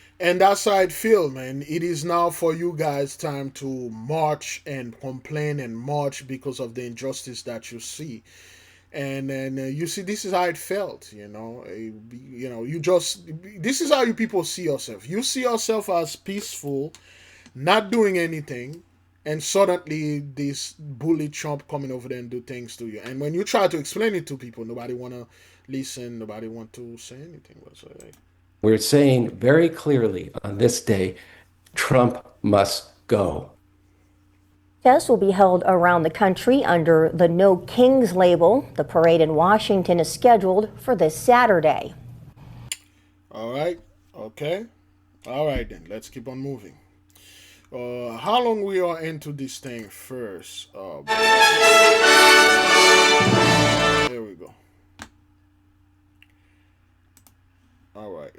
that's how I feel, man. It is now for you guys time to march and complain and march because of the injustice that you see. And then you see, this is how it felt, you know. This is how you people see yourself. You see yourself as peaceful, not doing anything. And suddenly this bully Trump coming over there and do things to you. And when you try to explain it to people, nobody want to listen. Nobody want to say anything whatsoever. We're saying very clearly on this day, Trump must go. Protests will be held around the country under the No Kings label. The parade in Washington is scheduled for this Saturday. All right. Okay. All right, then. Let's keep on moving. How long we are into this thing first? There we go. All right.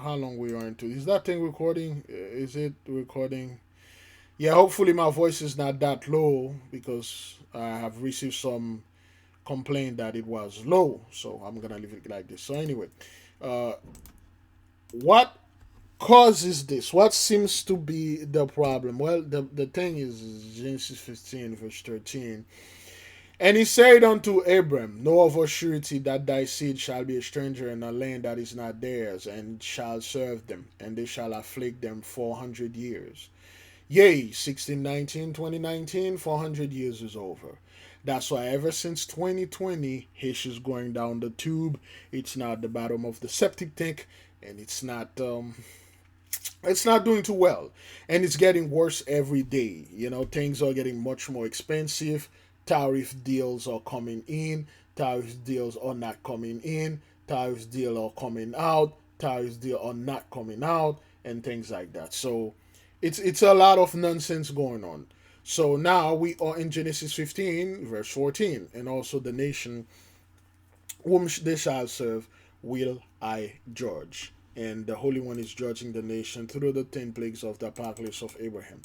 How long we are into? Is that thing recording? Is it recording? Yeah. Hopefully my voice is not that low because I have received some complaint that it was low. So I'm gonna leave it like this. So anyway, what causes this? What seems to be the problem? Well, the thing is Genesis 15 verse 13. And he said unto Abram, know of a surety that thy seed shall be a stranger in a land that is not theirs, and shall serve them, and they shall afflict them 400 years. Yea, 1619, 2019, 400 years is over. That's why ever since 2020, Hish is going down the tube. It's not the bottom of the septic tank, and it's not doing too well. And it's getting worse every day. You know, things are getting much more expensive. Tariff deals are coming in, tariff deals are not coming in, tariff deals are coming out, tariff deals are not coming out, and things like that. So it's a lot of nonsense going on. So now we are in Genesis 15 verse 14, and also the nation whom they shall serve will I judge. And the Holy One is judging the nation through the 10 plagues of the apocalypse of Abraham.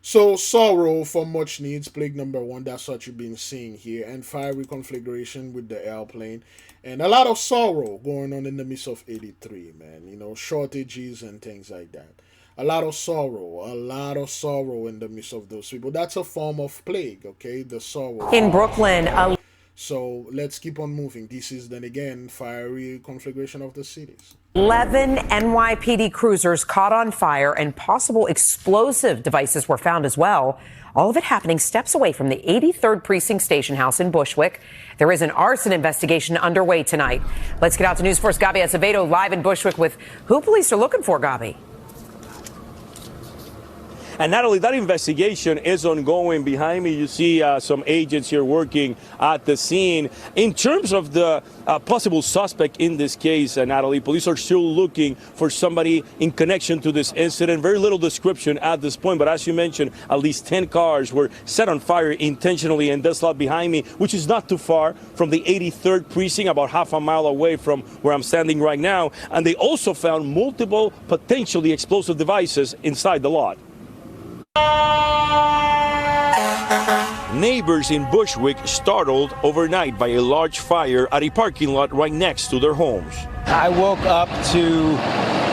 So sorrow for much needs, plague number 1, that's what you've been seeing here, and fiery conflagration with the airplane, and a lot of sorrow going on in the midst of 83, man. You know, shortages and things like that. A lot of sorrow in the midst of those people. That's a form of plague, okay? The sorrow. In Brooklyn, so let's keep on moving. This is then again fiery conflagration of the cities. 11 NYPD cruisers caught on fire and possible explosive devices were found as well. All of it happening steps away from the 83rd Precinct Station House in Bushwick. There is an arson investigation underway tonight. Let's get out to News Force Gabi Acevedo live in Bushwick with who police are looking for, Gabi. And not only that, investigation is ongoing. Behind me, you see some agents here working at the scene. In terms of the possible suspect in this case, Natalie, police are still looking for somebody in connection to this incident. Very little description at this point, but as you mentioned, at least 10 cars were set on fire intentionally in this lot behind me, which is not too far from the 83rd precinct, about half a mile away from where I'm standing right now. And they also found multiple potentially explosive devices inside the lot. Neighbors in Bushwick startled overnight by a large fire at a parking lot right next to their homes. I woke up to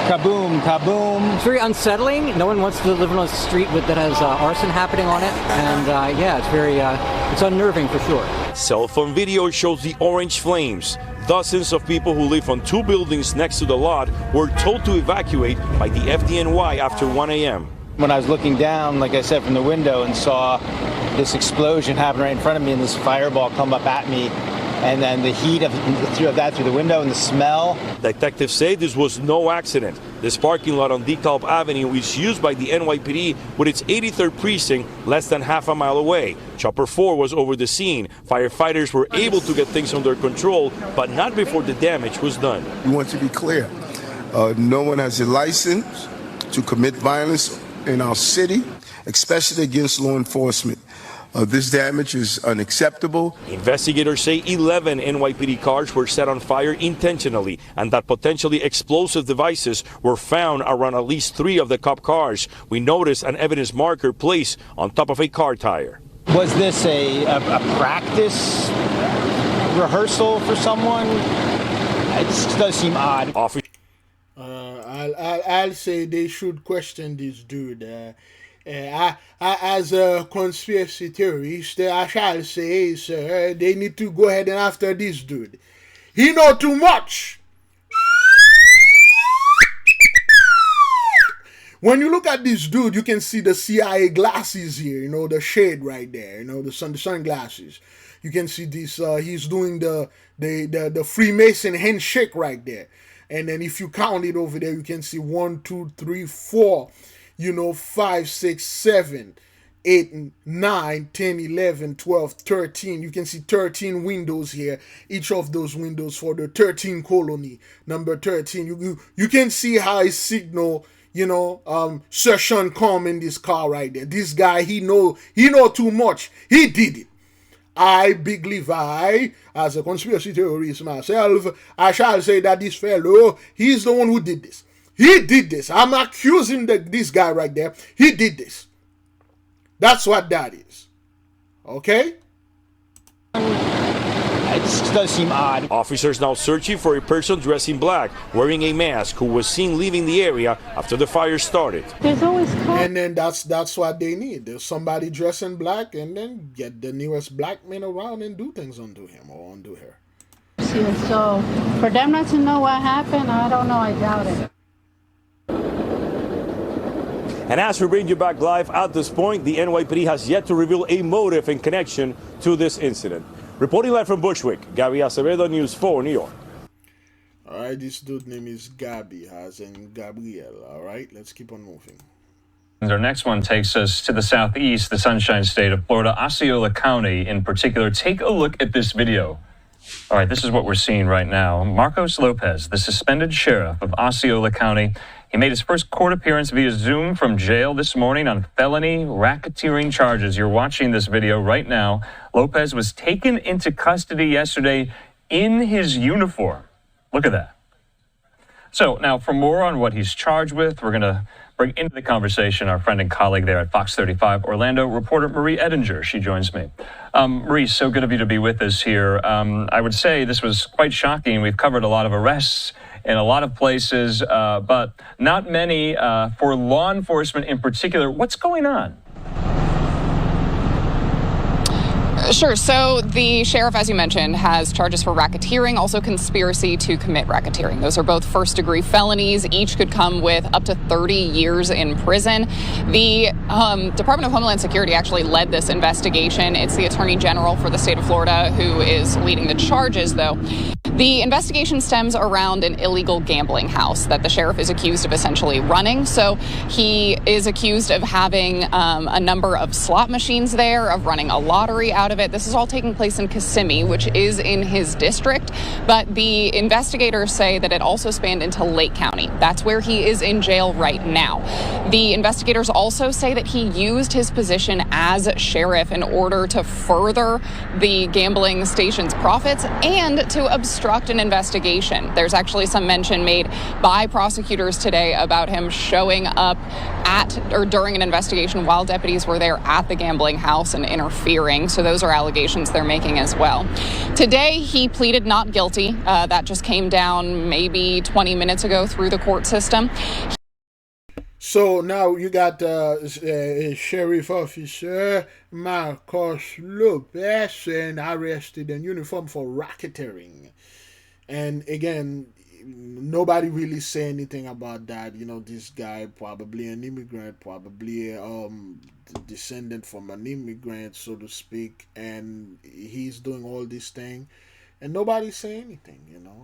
kaboom, kaboom. It's very unsettling. No one wants to live on a street that has arson happening on it. And yeah, it's unnerving for sure. Cell phone video shows the orange flames. Dozens of people who live on 2 buildings next to the lot were told to evacuate by the FDNY after 1 a.m. When I was looking down, like I said, from the window and saw this explosion happen right in front of me and this fireball come up at me, and then the heat of that through the window and the smell. Detectives say this was no accident. This parking lot on DeKalb Avenue is used by the NYPD with its 83rd precinct less than half a mile away. Chopper 4 was over the scene. Firefighters were able to get things under control, but not before the damage was done. We want to be clear. No one has a license to commit violence in our city, especially against law enforcement. This damage is unacceptable. Investigators say 11 NYPD cars were set on fire intentionally, and that potentially explosive devices were found around at least 3 of the cop cars. We noticed an evidence marker placed on top of a car tire. Was this a practice rehearsal for someone? It just does seem odd. I'll say they should question this dude. As a conspiracy theorist, I shall say, sir, they need to go ahead and after this dude. He know too much. When you look at this dude, you can see the CIA glasses here, you know, the shade right there, you know, the sunglasses. You can see this, he's doing the Freemason handshake right there. And then if you count it over there, you can see 1, 2, 3, 4, 5, 6, 7. 8, 9, 10, 11, 12, 13. You can see 13 windows here. Each of those windows for the 13 colony, number 13. You can see how his signal, session come in this car right there. This guy, he know too much. He did it. I, Big Levi, as a conspiracy theorist myself, I shall say that this fellow, he's the one who did this. He did this. I'm accusing this guy right there. He did this. That's what that is. Okay? It just does seem odd. Officers now searching for a person dressed in black, wearing a mask, who was seen leaving the area after the fire started. There's always and then that's what they need. There's somebody dressed in black, and then get the newest black men around and do things unto him or unto her. So for them not to know what happened, I don't know. I doubt it. And as we bring you back live at this point, the NYPD has yet to reveal a motive in connection to this incident. Reporting live from Bushwick, Gabby Acevedo, News 4, New York. All right, this dude's name is Gabby, as in Gabriel. All right, let's keep on moving. Our next one takes us to the southeast, the Sunshine State of Florida, Osceola County in particular. Take a look at this video. All right, this is what we're seeing right now. Marcos Lopez, the suspended sheriff of Osceola County, he made his first court appearance via Zoom from jail this morning on felony racketeering charges. You're watching this video right now. Lopez was taken into custody yesterday in his uniform. Look at that. So now for more on what he's charged with, we're going to bring into the conversation our friend and colleague there at Fox 35 Orlando, reporter Marie Edinger. She joins me. Marie, so good of you to be with us here. I would say this was quite shocking. We've covered a lot of arrests in a lot of places, but not many for law enforcement in particular. What's going on? Sure. So the sheriff, as you mentioned, has charges for racketeering, also conspiracy to commit racketeering. Those are both first-degree felonies. Each could come with up to 30 years in prison. The Department of Homeland Security actually led this investigation. It's the Attorney General for the state of Florida who is leading the charges, though. The investigation stems around an illegal gambling house that the sheriff is accused of essentially running. So he is accused of having a number of slot machines there, of running a lottery out of it. This is all taking place in Kissimmee, which is in his district. But the investigators say that it also spanned into Lake County. That's where he is in jail right now. The investigators also say that he used his position as sheriff in order to further the gambling station's profits and to obstruct an investigation. There's actually some mention made by prosecutors today about him showing up at or during an investigation while deputies were there at the gambling house and interfering. So those are allegations they're making as well. Today, he pleaded not guilty. That just came down maybe 20 minutes ago through the court system. So now you got Sheriff Officer Marcos Lopez and arrested in uniform for racketeering. And again, nobody really say anything about that. This guy probably an immigrant, probably descendant from an immigrant, so to speak, and he's doing all this thing. And nobody say anything,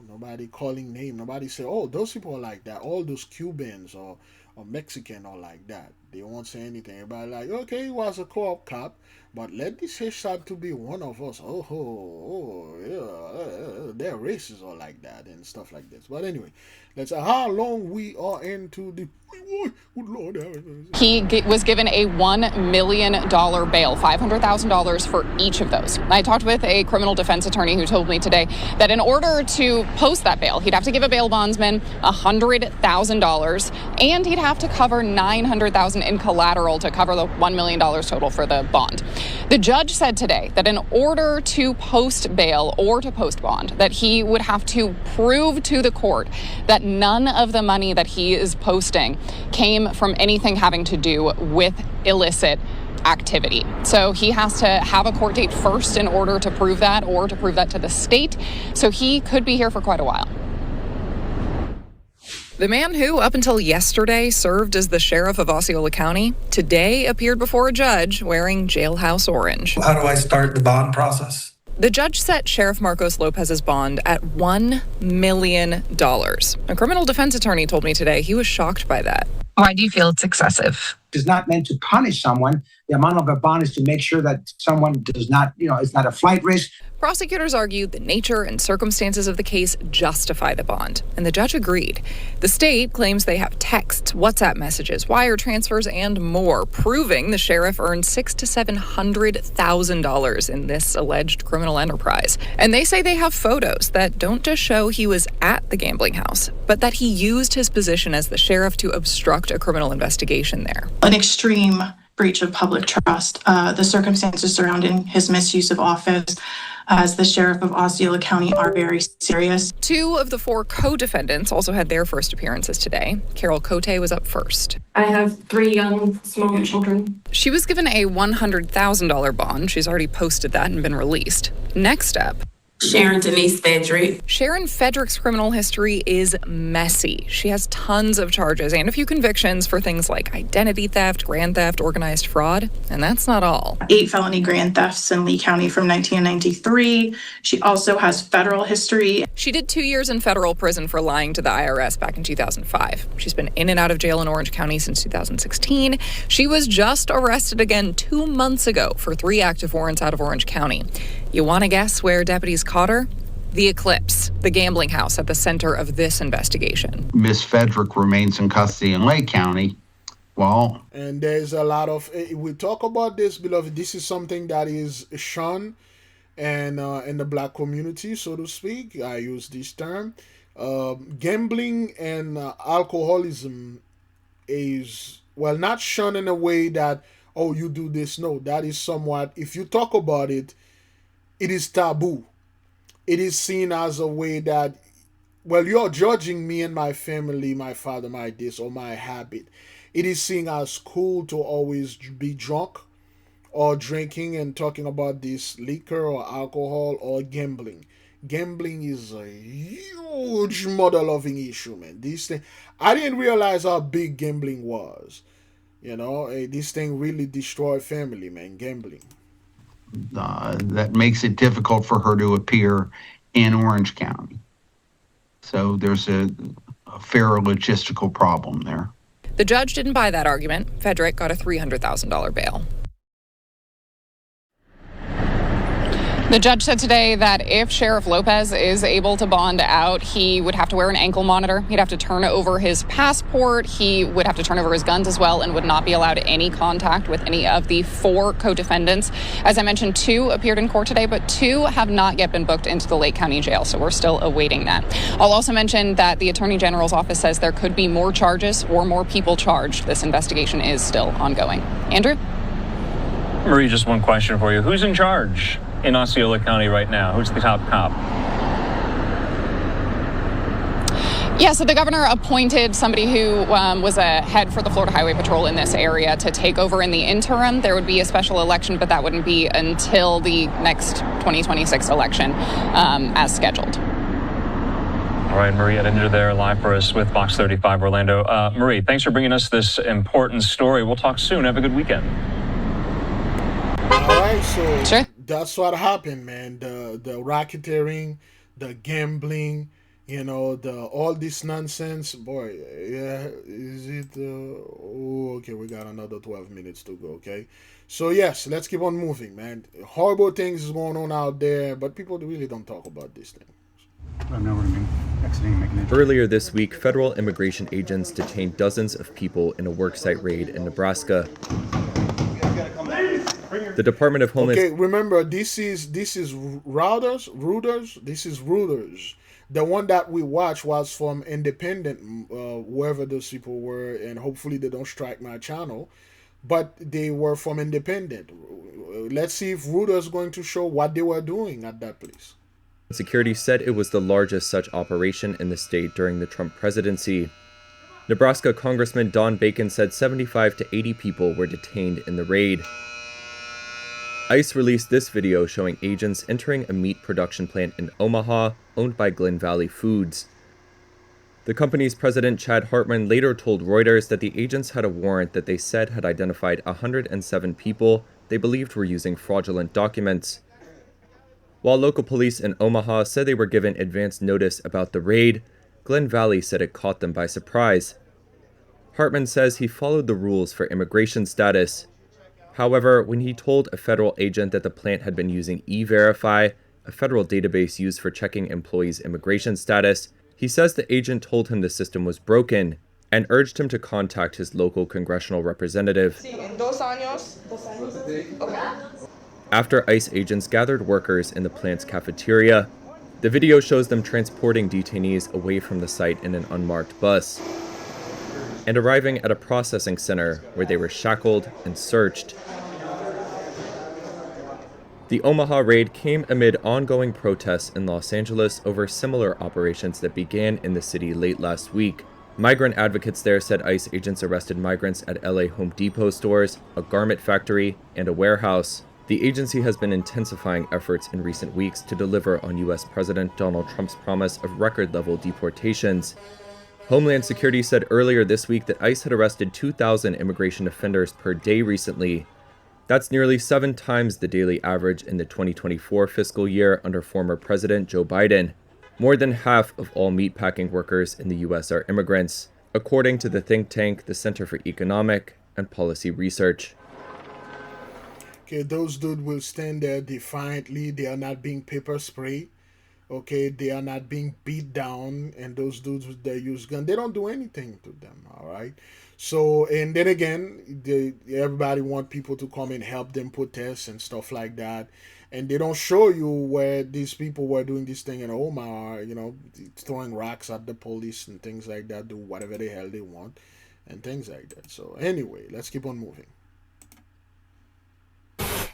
Nobody calling name. Nobody say, oh, those people are like that. All those Cubans or Mexican or like that. They won't say anything. Everybody like, okay, he was a co-op cop, but let this start to be one of us. Yeah, they're racist or like that and stuff like this. But anyway, let's see how long we are into the... Good Lord. He was given a $1 million bail, $500,000 for each of those. I talked with a criminal defense attorney who told me today that in order to post that bail, he'd have to give a bail bondsman $100,000, and he'd have to cover $900,000 in collateral to cover the $1 million total for the bond. The judge said today that in order to post bail or to post bond, that he would have to prove to the court that none of the money that he is posting came from anything having to do with illicit activity. So he has to have a court date first in order to prove that, or to prove that to the state. So he could be here for quite a while. The man who, up until yesterday, served as the sheriff of Osceola County, today appeared before a judge wearing jailhouse orange. How do I start the bond process? The judge set Sheriff Marcos Lopez's bond at $1 million. A criminal defense attorney told me today he was shocked by that. Why do you feel it's excessive? It's not meant to punish someone. The amount of a bond is to make sure that someone does not, it's not a flight risk. Prosecutors argued the nature and circumstances of the case justify the bond, and the judge agreed. The state claims they have texts, WhatsApp messages, wire transfers, and more, proving the sheriff earned $600,000 to $700,000 in this alleged criminal enterprise. And they say they have photos that don't just show he was at the gambling house, but that he used his position as the sheriff to obstruct a criminal investigation there. An extreme breach of public trust. The circumstances surrounding his misuse of office as the sheriff of Osceola County are very serious. 2 of the 4 co-defendants also had their first appearances today. Carol Cote was up first. I have 3 young, small children. She was given a $100,000 bond. She's already posted that and been released. Next up, Sharon Denise Fedrick. Sharon Fedrick's criminal history is messy. She has tons of charges and a few convictions for things like identity theft, grand theft, organized fraud, and that's not all. 8 felony grand thefts in Lee County from 1993. She also has federal history. She did 2 years in federal prison for lying to the IRS back in 2005. She's been in and out of jail in Orange County since 2016. She was just arrested again 2 months ago for 3 active warrants out of Orange County. You want to guess where deputies caught her? The Eclipse, the gambling house at the center of this investigation. Miss Fedrick remains in custody in Lake County. Well, and there's a lot of, we talk about this, beloved. This is something that is shunned and in the black community, so to speak. I use this term. Gambling and alcoholism is, well, not shunned in a way that, oh, you do this. No, that is somewhat, if you talk about it, it is taboo. It is seen as a way that, well, you're judging me and my family, my father, my this, or my habit. It is seen as cool to always be drunk or drinking and talking about this liquor or alcohol or gambling. Gambling is a huge mother-loving issue, man. This thing, I didn't realize how big gambling was. This thing really destroyed family, man, gambling. That makes it difficult for her to appear in Orange County. So there's a fair logistical problem there. The judge didn't buy that argument. Fedrick got a $300,000 bail. The judge said today that if Sheriff Lopez is able to bond out, he would have to wear an ankle monitor. He'd have to turn over his passport. He would have to turn over his guns as well and would not be allowed any contact with any of the 4 co-defendants. As I mentioned, 2 appeared in court today, but 2 have not yet been booked into the Lake County Jail, so we're still awaiting that. I'll also mention that the Attorney General's office says there could be more charges or more people charged. This investigation is still ongoing. Andrew? Marie, just one question for you. Who's in charge in Osceola County right now? Who's the top cop? Yeah, so the governor appointed somebody who was a head for the Florida Highway Patrol in this area to take over in the interim. There would be a special election, but that wouldn't be until the next 2026 election as scheduled. All right, Marie Edinger there live for us with Fox 35 Orlando. Marie, thanks for bringing us this important story. We'll talk soon. Have a good weekend. All right, so sure. That's what happened, man. The racketeering, the gambling, all this nonsense. Boy, yeah, is it? Okay, we got another 12 minutes to go, okay? So, yes, let's keep on moving, man. Horrible things is going on out there, but people really don't talk about this thing. Earlier this week, federal immigration agents detained dozens of people in a worksite raid in Nebraska. The Department of Homeland... Okay, remember, this is Reuters. This is Reuters. The one that we watched was from Independent, whoever those people were, and hopefully they don't strike my channel. But they were from Independent. Let's see if Reuters is going to show what they were doing at that place. Security said it was the largest such operation in the state during the Trump presidency. Nebraska Congressman Don Bacon said 75 to 80 people were detained in the raid. ICE released this video showing agents entering a meat production plant in Omaha, owned by Glen Valley Foods. The company's president, Chad Hartman, later told Reuters that the agents had a warrant that they said had identified 107 people they believed were using fraudulent documents. While local police in Omaha said they were given advance notice about the raid, Glen Valley said it caught them by surprise. Hartman says he followed the rules for immigration status. However, when he told a federal agent that the plant had been using E-Verify, a federal database used for checking employees' immigration status, he says the agent told him the system was broken and urged him to contact his local congressional representative. After ICE agents gathered workers in the plant's cafeteria, the video shows them transporting detainees away from the site in an unmarked bus and arriving at a processing center where they were shackled and searched. The Omaha raid came amid ongoing protests in Los Angeles over similar operations that began in the city late last week. Migrant advocates there said ICE agents arrested migrants at LA Home Depot stores, a garment factory, and a warehouse. The agency has been intensifying efforts in recent weeks to deliver on U.S. President Donald Trump's promise of record-level deportations. Homeland Security said earlier this week that ICE had arrested 2,000 immigration offenders per day recently. That's nearly 7 times the daily average in the 2024 fiscal year under former President Joe Biden. More than half of all meatpacking workers in the U.S. are immigrants, according to the think tank, the Center for Economic and Policy Research. Okay, those dudes will stand there defiantly. They are not being pepper sprayed. Okay, they are not being beat down, and those dudes with their use gun, they don't do anything to them. All right. So, and then again, everybody want people to come and help them protest and stuff like that, and they don't show you where these people were doing this thing in Omaha, throwing rocks at the police and things like that, do whatever the hell they want, and things like that. So anyway, let's keep on moving.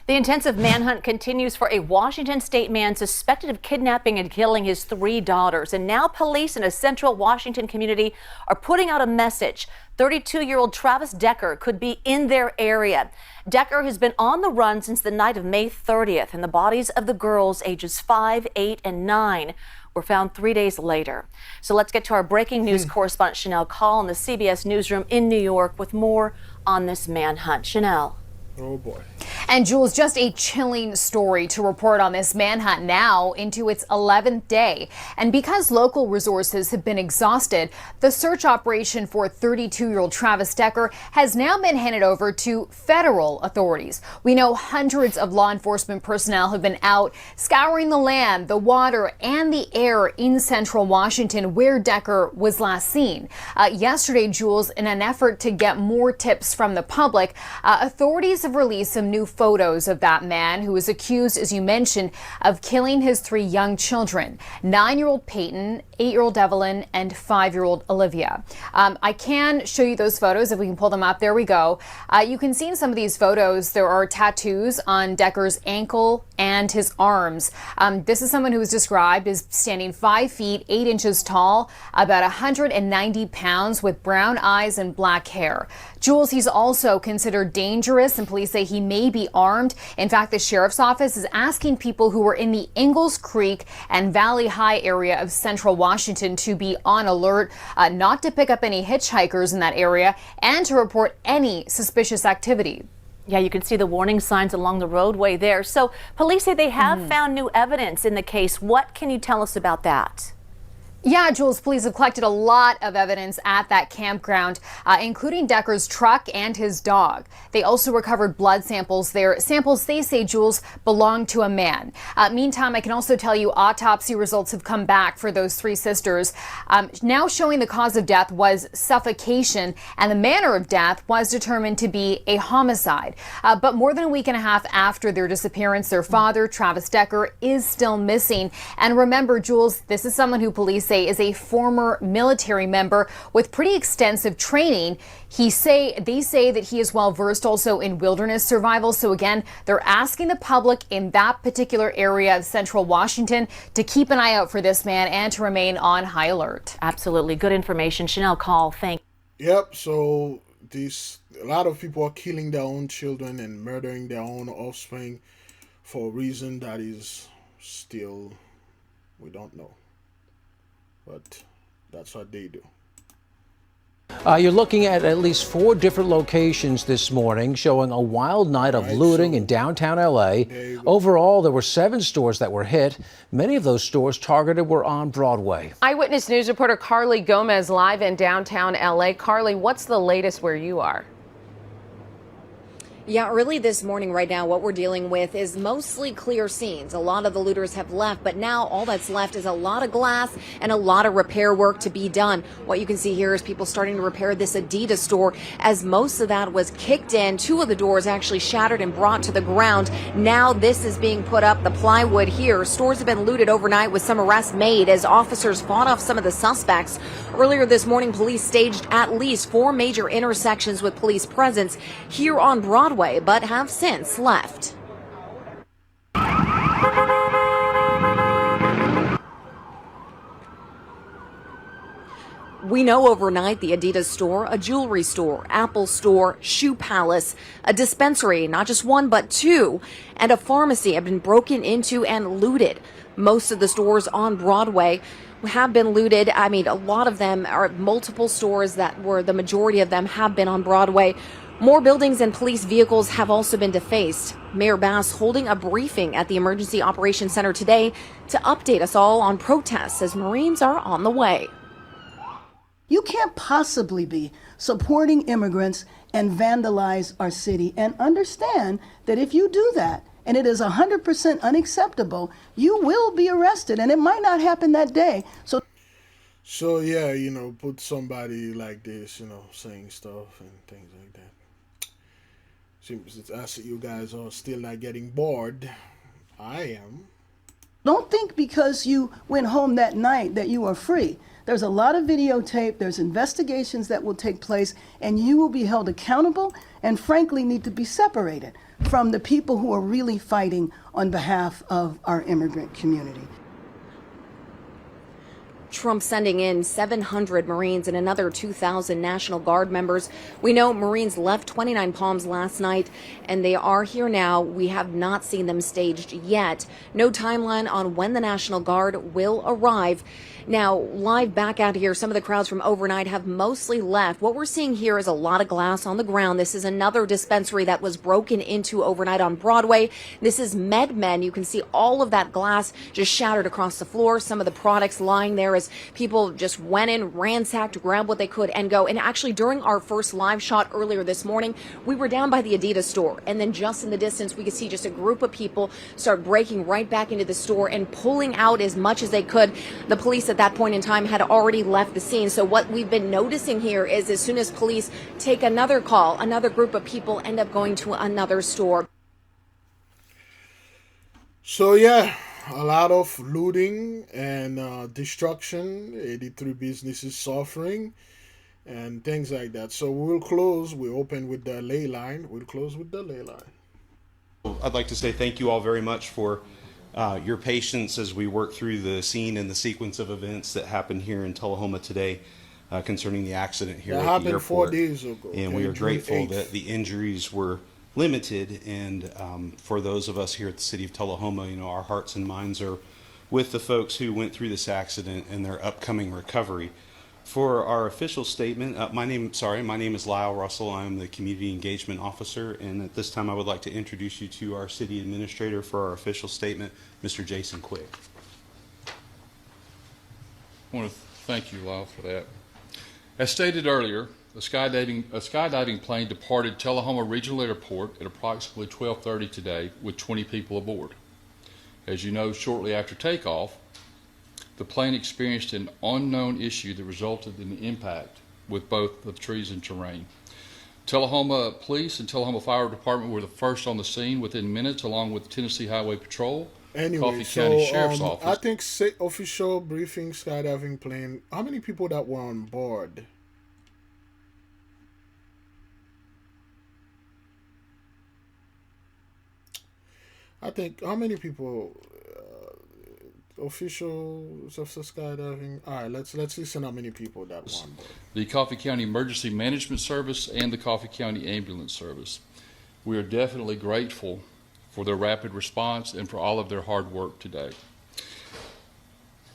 The intensive manhunt continues for a Washington state man suspected of kidnapping and killing his 3 daughters. And now police in a central Washington community are putting out a message. 32-year-old Travis Decker could be in their area. Decker has been on the run since the night of May 30th, and the bodies of the girls ages 5, 8, and 9 were found 3 days later. So let's get to our breaking news correspondent Chanel Call in the CBS newsroom in New York with more on this manhunt. Chanel. Oh boy. And Jules, just a chilling story to report on this manhunt now into its 11th day. And because local resources have been exhausted, the search operation for 32-year-old Travis Decker has now been handed over to federal authorities. We know hundreds of law enforcement personnel have been out scouring the land, the water, and the air in central Washington where Decker was last seen. Yesterday, Jules, in an effort to get more tips from the public, authorities have released some new photos of that man who was accused, as you mentioned, of killing his 3 young children, 9-year-old Peyton, 8-year-old Evelyn, and 5-year-old Olivia. I can show you those photos if we can pull them up. There we go. You can see in some of these photos there are tattoos on Decker's ankle and his arms. This is someone who was described as standing 5 feet 8 inches tall, about 190 pounds, with brown eyes and black hair. Jules, he's also considered dangerous, and police say he may be armed. In fact, the sheriff's office is asking people who were in the Ingalls Creek and Valley High area of central Washington to be on alert, not to pick up any hitchhikers in that area, and to report any suspicious activity. Yeah, you can see the warning signs along the roadway there. So police say they have found new evidence in the case. What can you tell us about that? Yeah, Jules, police have collected a lot of evidence at that campground, including Decker's truck and his dog. They also recovered blood samples there. Samples, they say, Jules, belong to a man. Meantime, I can also tell you autopsy results have come back for those 3 sisters, now showing the cause of death was suffocation, and the manner of death was determined to be a homicide. But more than a week and a half after their disappearance, their father, Travis Decker, is still missing. And remember, Jules, this is someone who police say is a former military member with pretty extensive training. They say that he is well versed also in wilderness survival. So again, they're asking the public in that particular area of central Washington to keep an eye out for this man and to remain on high alert. Absolutely. Good information. Chanel Call, thank you. Yep, so a lot of people are killing their own children and murdering their own offspring for a reason that is still, we don't know. But that's what they do. You're looking at least 4 different locations this morning showing a wild night of looting in downtown LA. Overall, there were 7 stores that were hit. Many of those stores targeted were on Broadway. Eyewitness News reporter Carly Gomez live in downtown LA. Carly, what's the latest where you are? Yeah, early this morning right now, what we're dealing with is mostly clear scenes. A lot of the looters have left, but now all that's left is a lot of glass and a lot of repair work to be done. What you can see here is people starting to repair this Adidas store, as most of that was kicked in. 2 of the doors actually shattered and brought to the ground. Now this is being put up, the plywood here. Stores have been looted overnight with some arrests made as officers fought off some of the suspects. Earlier this morning, police staged at least 4 major intersections with police presence here on Broadway, but have since left. We know overnight the Adidas store, a jewelry store, Apple store, shoe palace, a dispensary, not just 1 but 2, and a pharmacy have been broken into and looted. Most of the stores on Broadway have been looted. I mean, a lot of them are multiple stores that were, the majority of them have been on Broadway. More buildings and police vehicles have also been defaced. Mayor Bass holding a briefing at the Emergency Operations Center today to update us all on protests as Marines are on the way. You can't possibly be supporting immigrants and vandalize our city, and understand that if you do that, and it is 100% unacceptable, you will be arrested, and it might not happen that day. So yeah, you know, put somebody like this, you know, saying stuff and things like that. Seems I see you guys are still not getting bored. I am. Don't think because you went home that night that you are free. There's a lot of videotape, there's investigations that will take place, and you will be held accountable and frankly need to be separated from the people who are really fighting on behalf of our immigrant community. Trump sending in 700 Marines and another 2,000 National Guard members. We know Marines left 29 Palms last night, and they are here now. We have not seen them staged yet. No timeline on when the National Guard will arrive. Now, live back out here, some of the crowds from overnight have mostly left. What we're seeing here is a lot of glass on the ground. This is another dispensary that was broken into overnight on Broadway. This is MedMen. You can see all of that glass just shattered across the floor. Some of the products lying there as people just went in, ransacked, grabbed what they could and go. And actually, during our first live shot earlier this morning, we were down by the Adidas store. And then just in the distance, we could see just a group of people start breaking right back into the store and pulling out as much as they could. The police at that point in time had already left the scene. So what we've been noticing here is as soon as police take another call, another group of people end up going to another store. So yeah, a lot of looting and destruction, 83 businesses suffering and things like that. So we'll close, we open with the ley line. We'll close with the ley line. I'd like to say thank you all very much for your patience as we work through the scene and the sequence of events that happened here in Tullahoma today concerning the accident here at the airport. That happened 4 days ago. And we are grateful that the injuries were limited, and for those of us here at the city of Tullahoma, you know, our hearts and minds are with the folks who went through this accident and their upcoming recovery. For our official statement, my name is Lyle Russell. I'm the Community Engagement Officer, and at this time I would like to introduce you to our City Administrator for our official statement, Mr. Jason Quick. I want to thank you, Lyle, for that. As stated earlier, a skydiving plane departed Tullahoma Regional Airport at approximately 12:30 today with 20 people aboard. As you know, shortly after takeoff, the plane experienced an unknown issue that resulted in the impact with both the trees and terrain. Tullahoma Police and Tullahoma Fire Department were the first on the scene within minutes, along with Tennessee Highway Patrol, Coffee County Sheriff's Office. I think official briefing skydiving plane, how many people that were on board? I think, how many people, officials of the skydiving? All right, let's listen how many people that were on board. The Coffee County Emergency Management Service and the Coffee County Ambulance Service. We are definitely grateful for their rapid response and for all of their hard work today.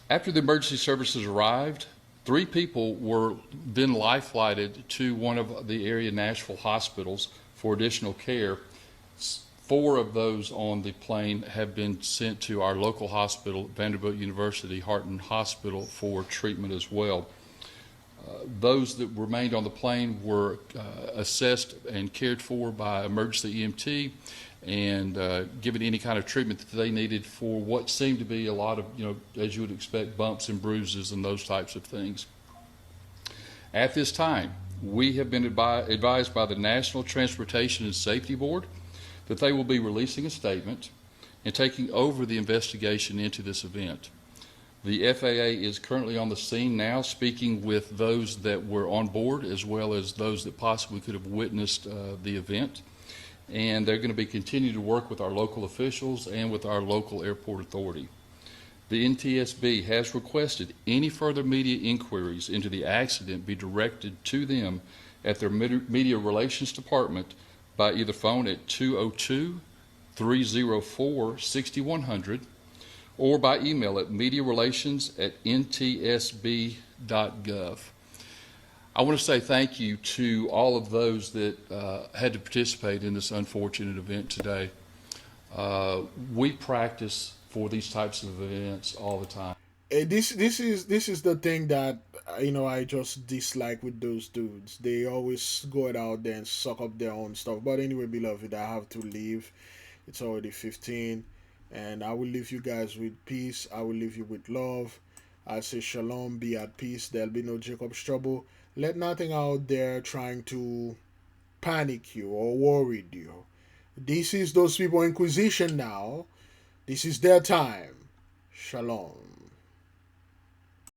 After the emergency services arrived, 3 people were then life-flighted to one of the area Nashville hospitals for additional care. 4 of those on the plane have been sent to our local hospital, Vanderbilt University Heart Hospital, for treatment as well. Those that remained on the plane were assessed and cared for by emergency EMT and given any kind of treatment that they needed for what seemed to be a lot of, as you would expect, bumps and bruises and those types of things. At this time, we have been advised by the National Transportation and Safety Board that they will be releasing a statement and taking over the investigation into this event. The FAA is currently on the scene now, speaking with those that were on board as well as those that possibly could have witnessed the event. And they're going to be continuing to work with our local officials and with our local airport authority. The NTSB has requested any further media inquiries into the accident be directed to them at their media relations department by either phone at 202-304-6100 or by email at mediarelations@ntsb.gov. I want to say thank you to all of those that had to participate in this unfortunate event today. We practice for these types of events all the time. This is the thing that I just dislike with those dudes. They always go out there and suck up their own stuff. But anyway, beloved, I have to leave. It's already 15, and I will leave you guys with peace. I will leave you with love. I say shalom, be at peace. There'll be no Jacob's trouble. Let nothing out there trying to panic you or worry you. This is those people Inquisition now. This is their time. Shalom.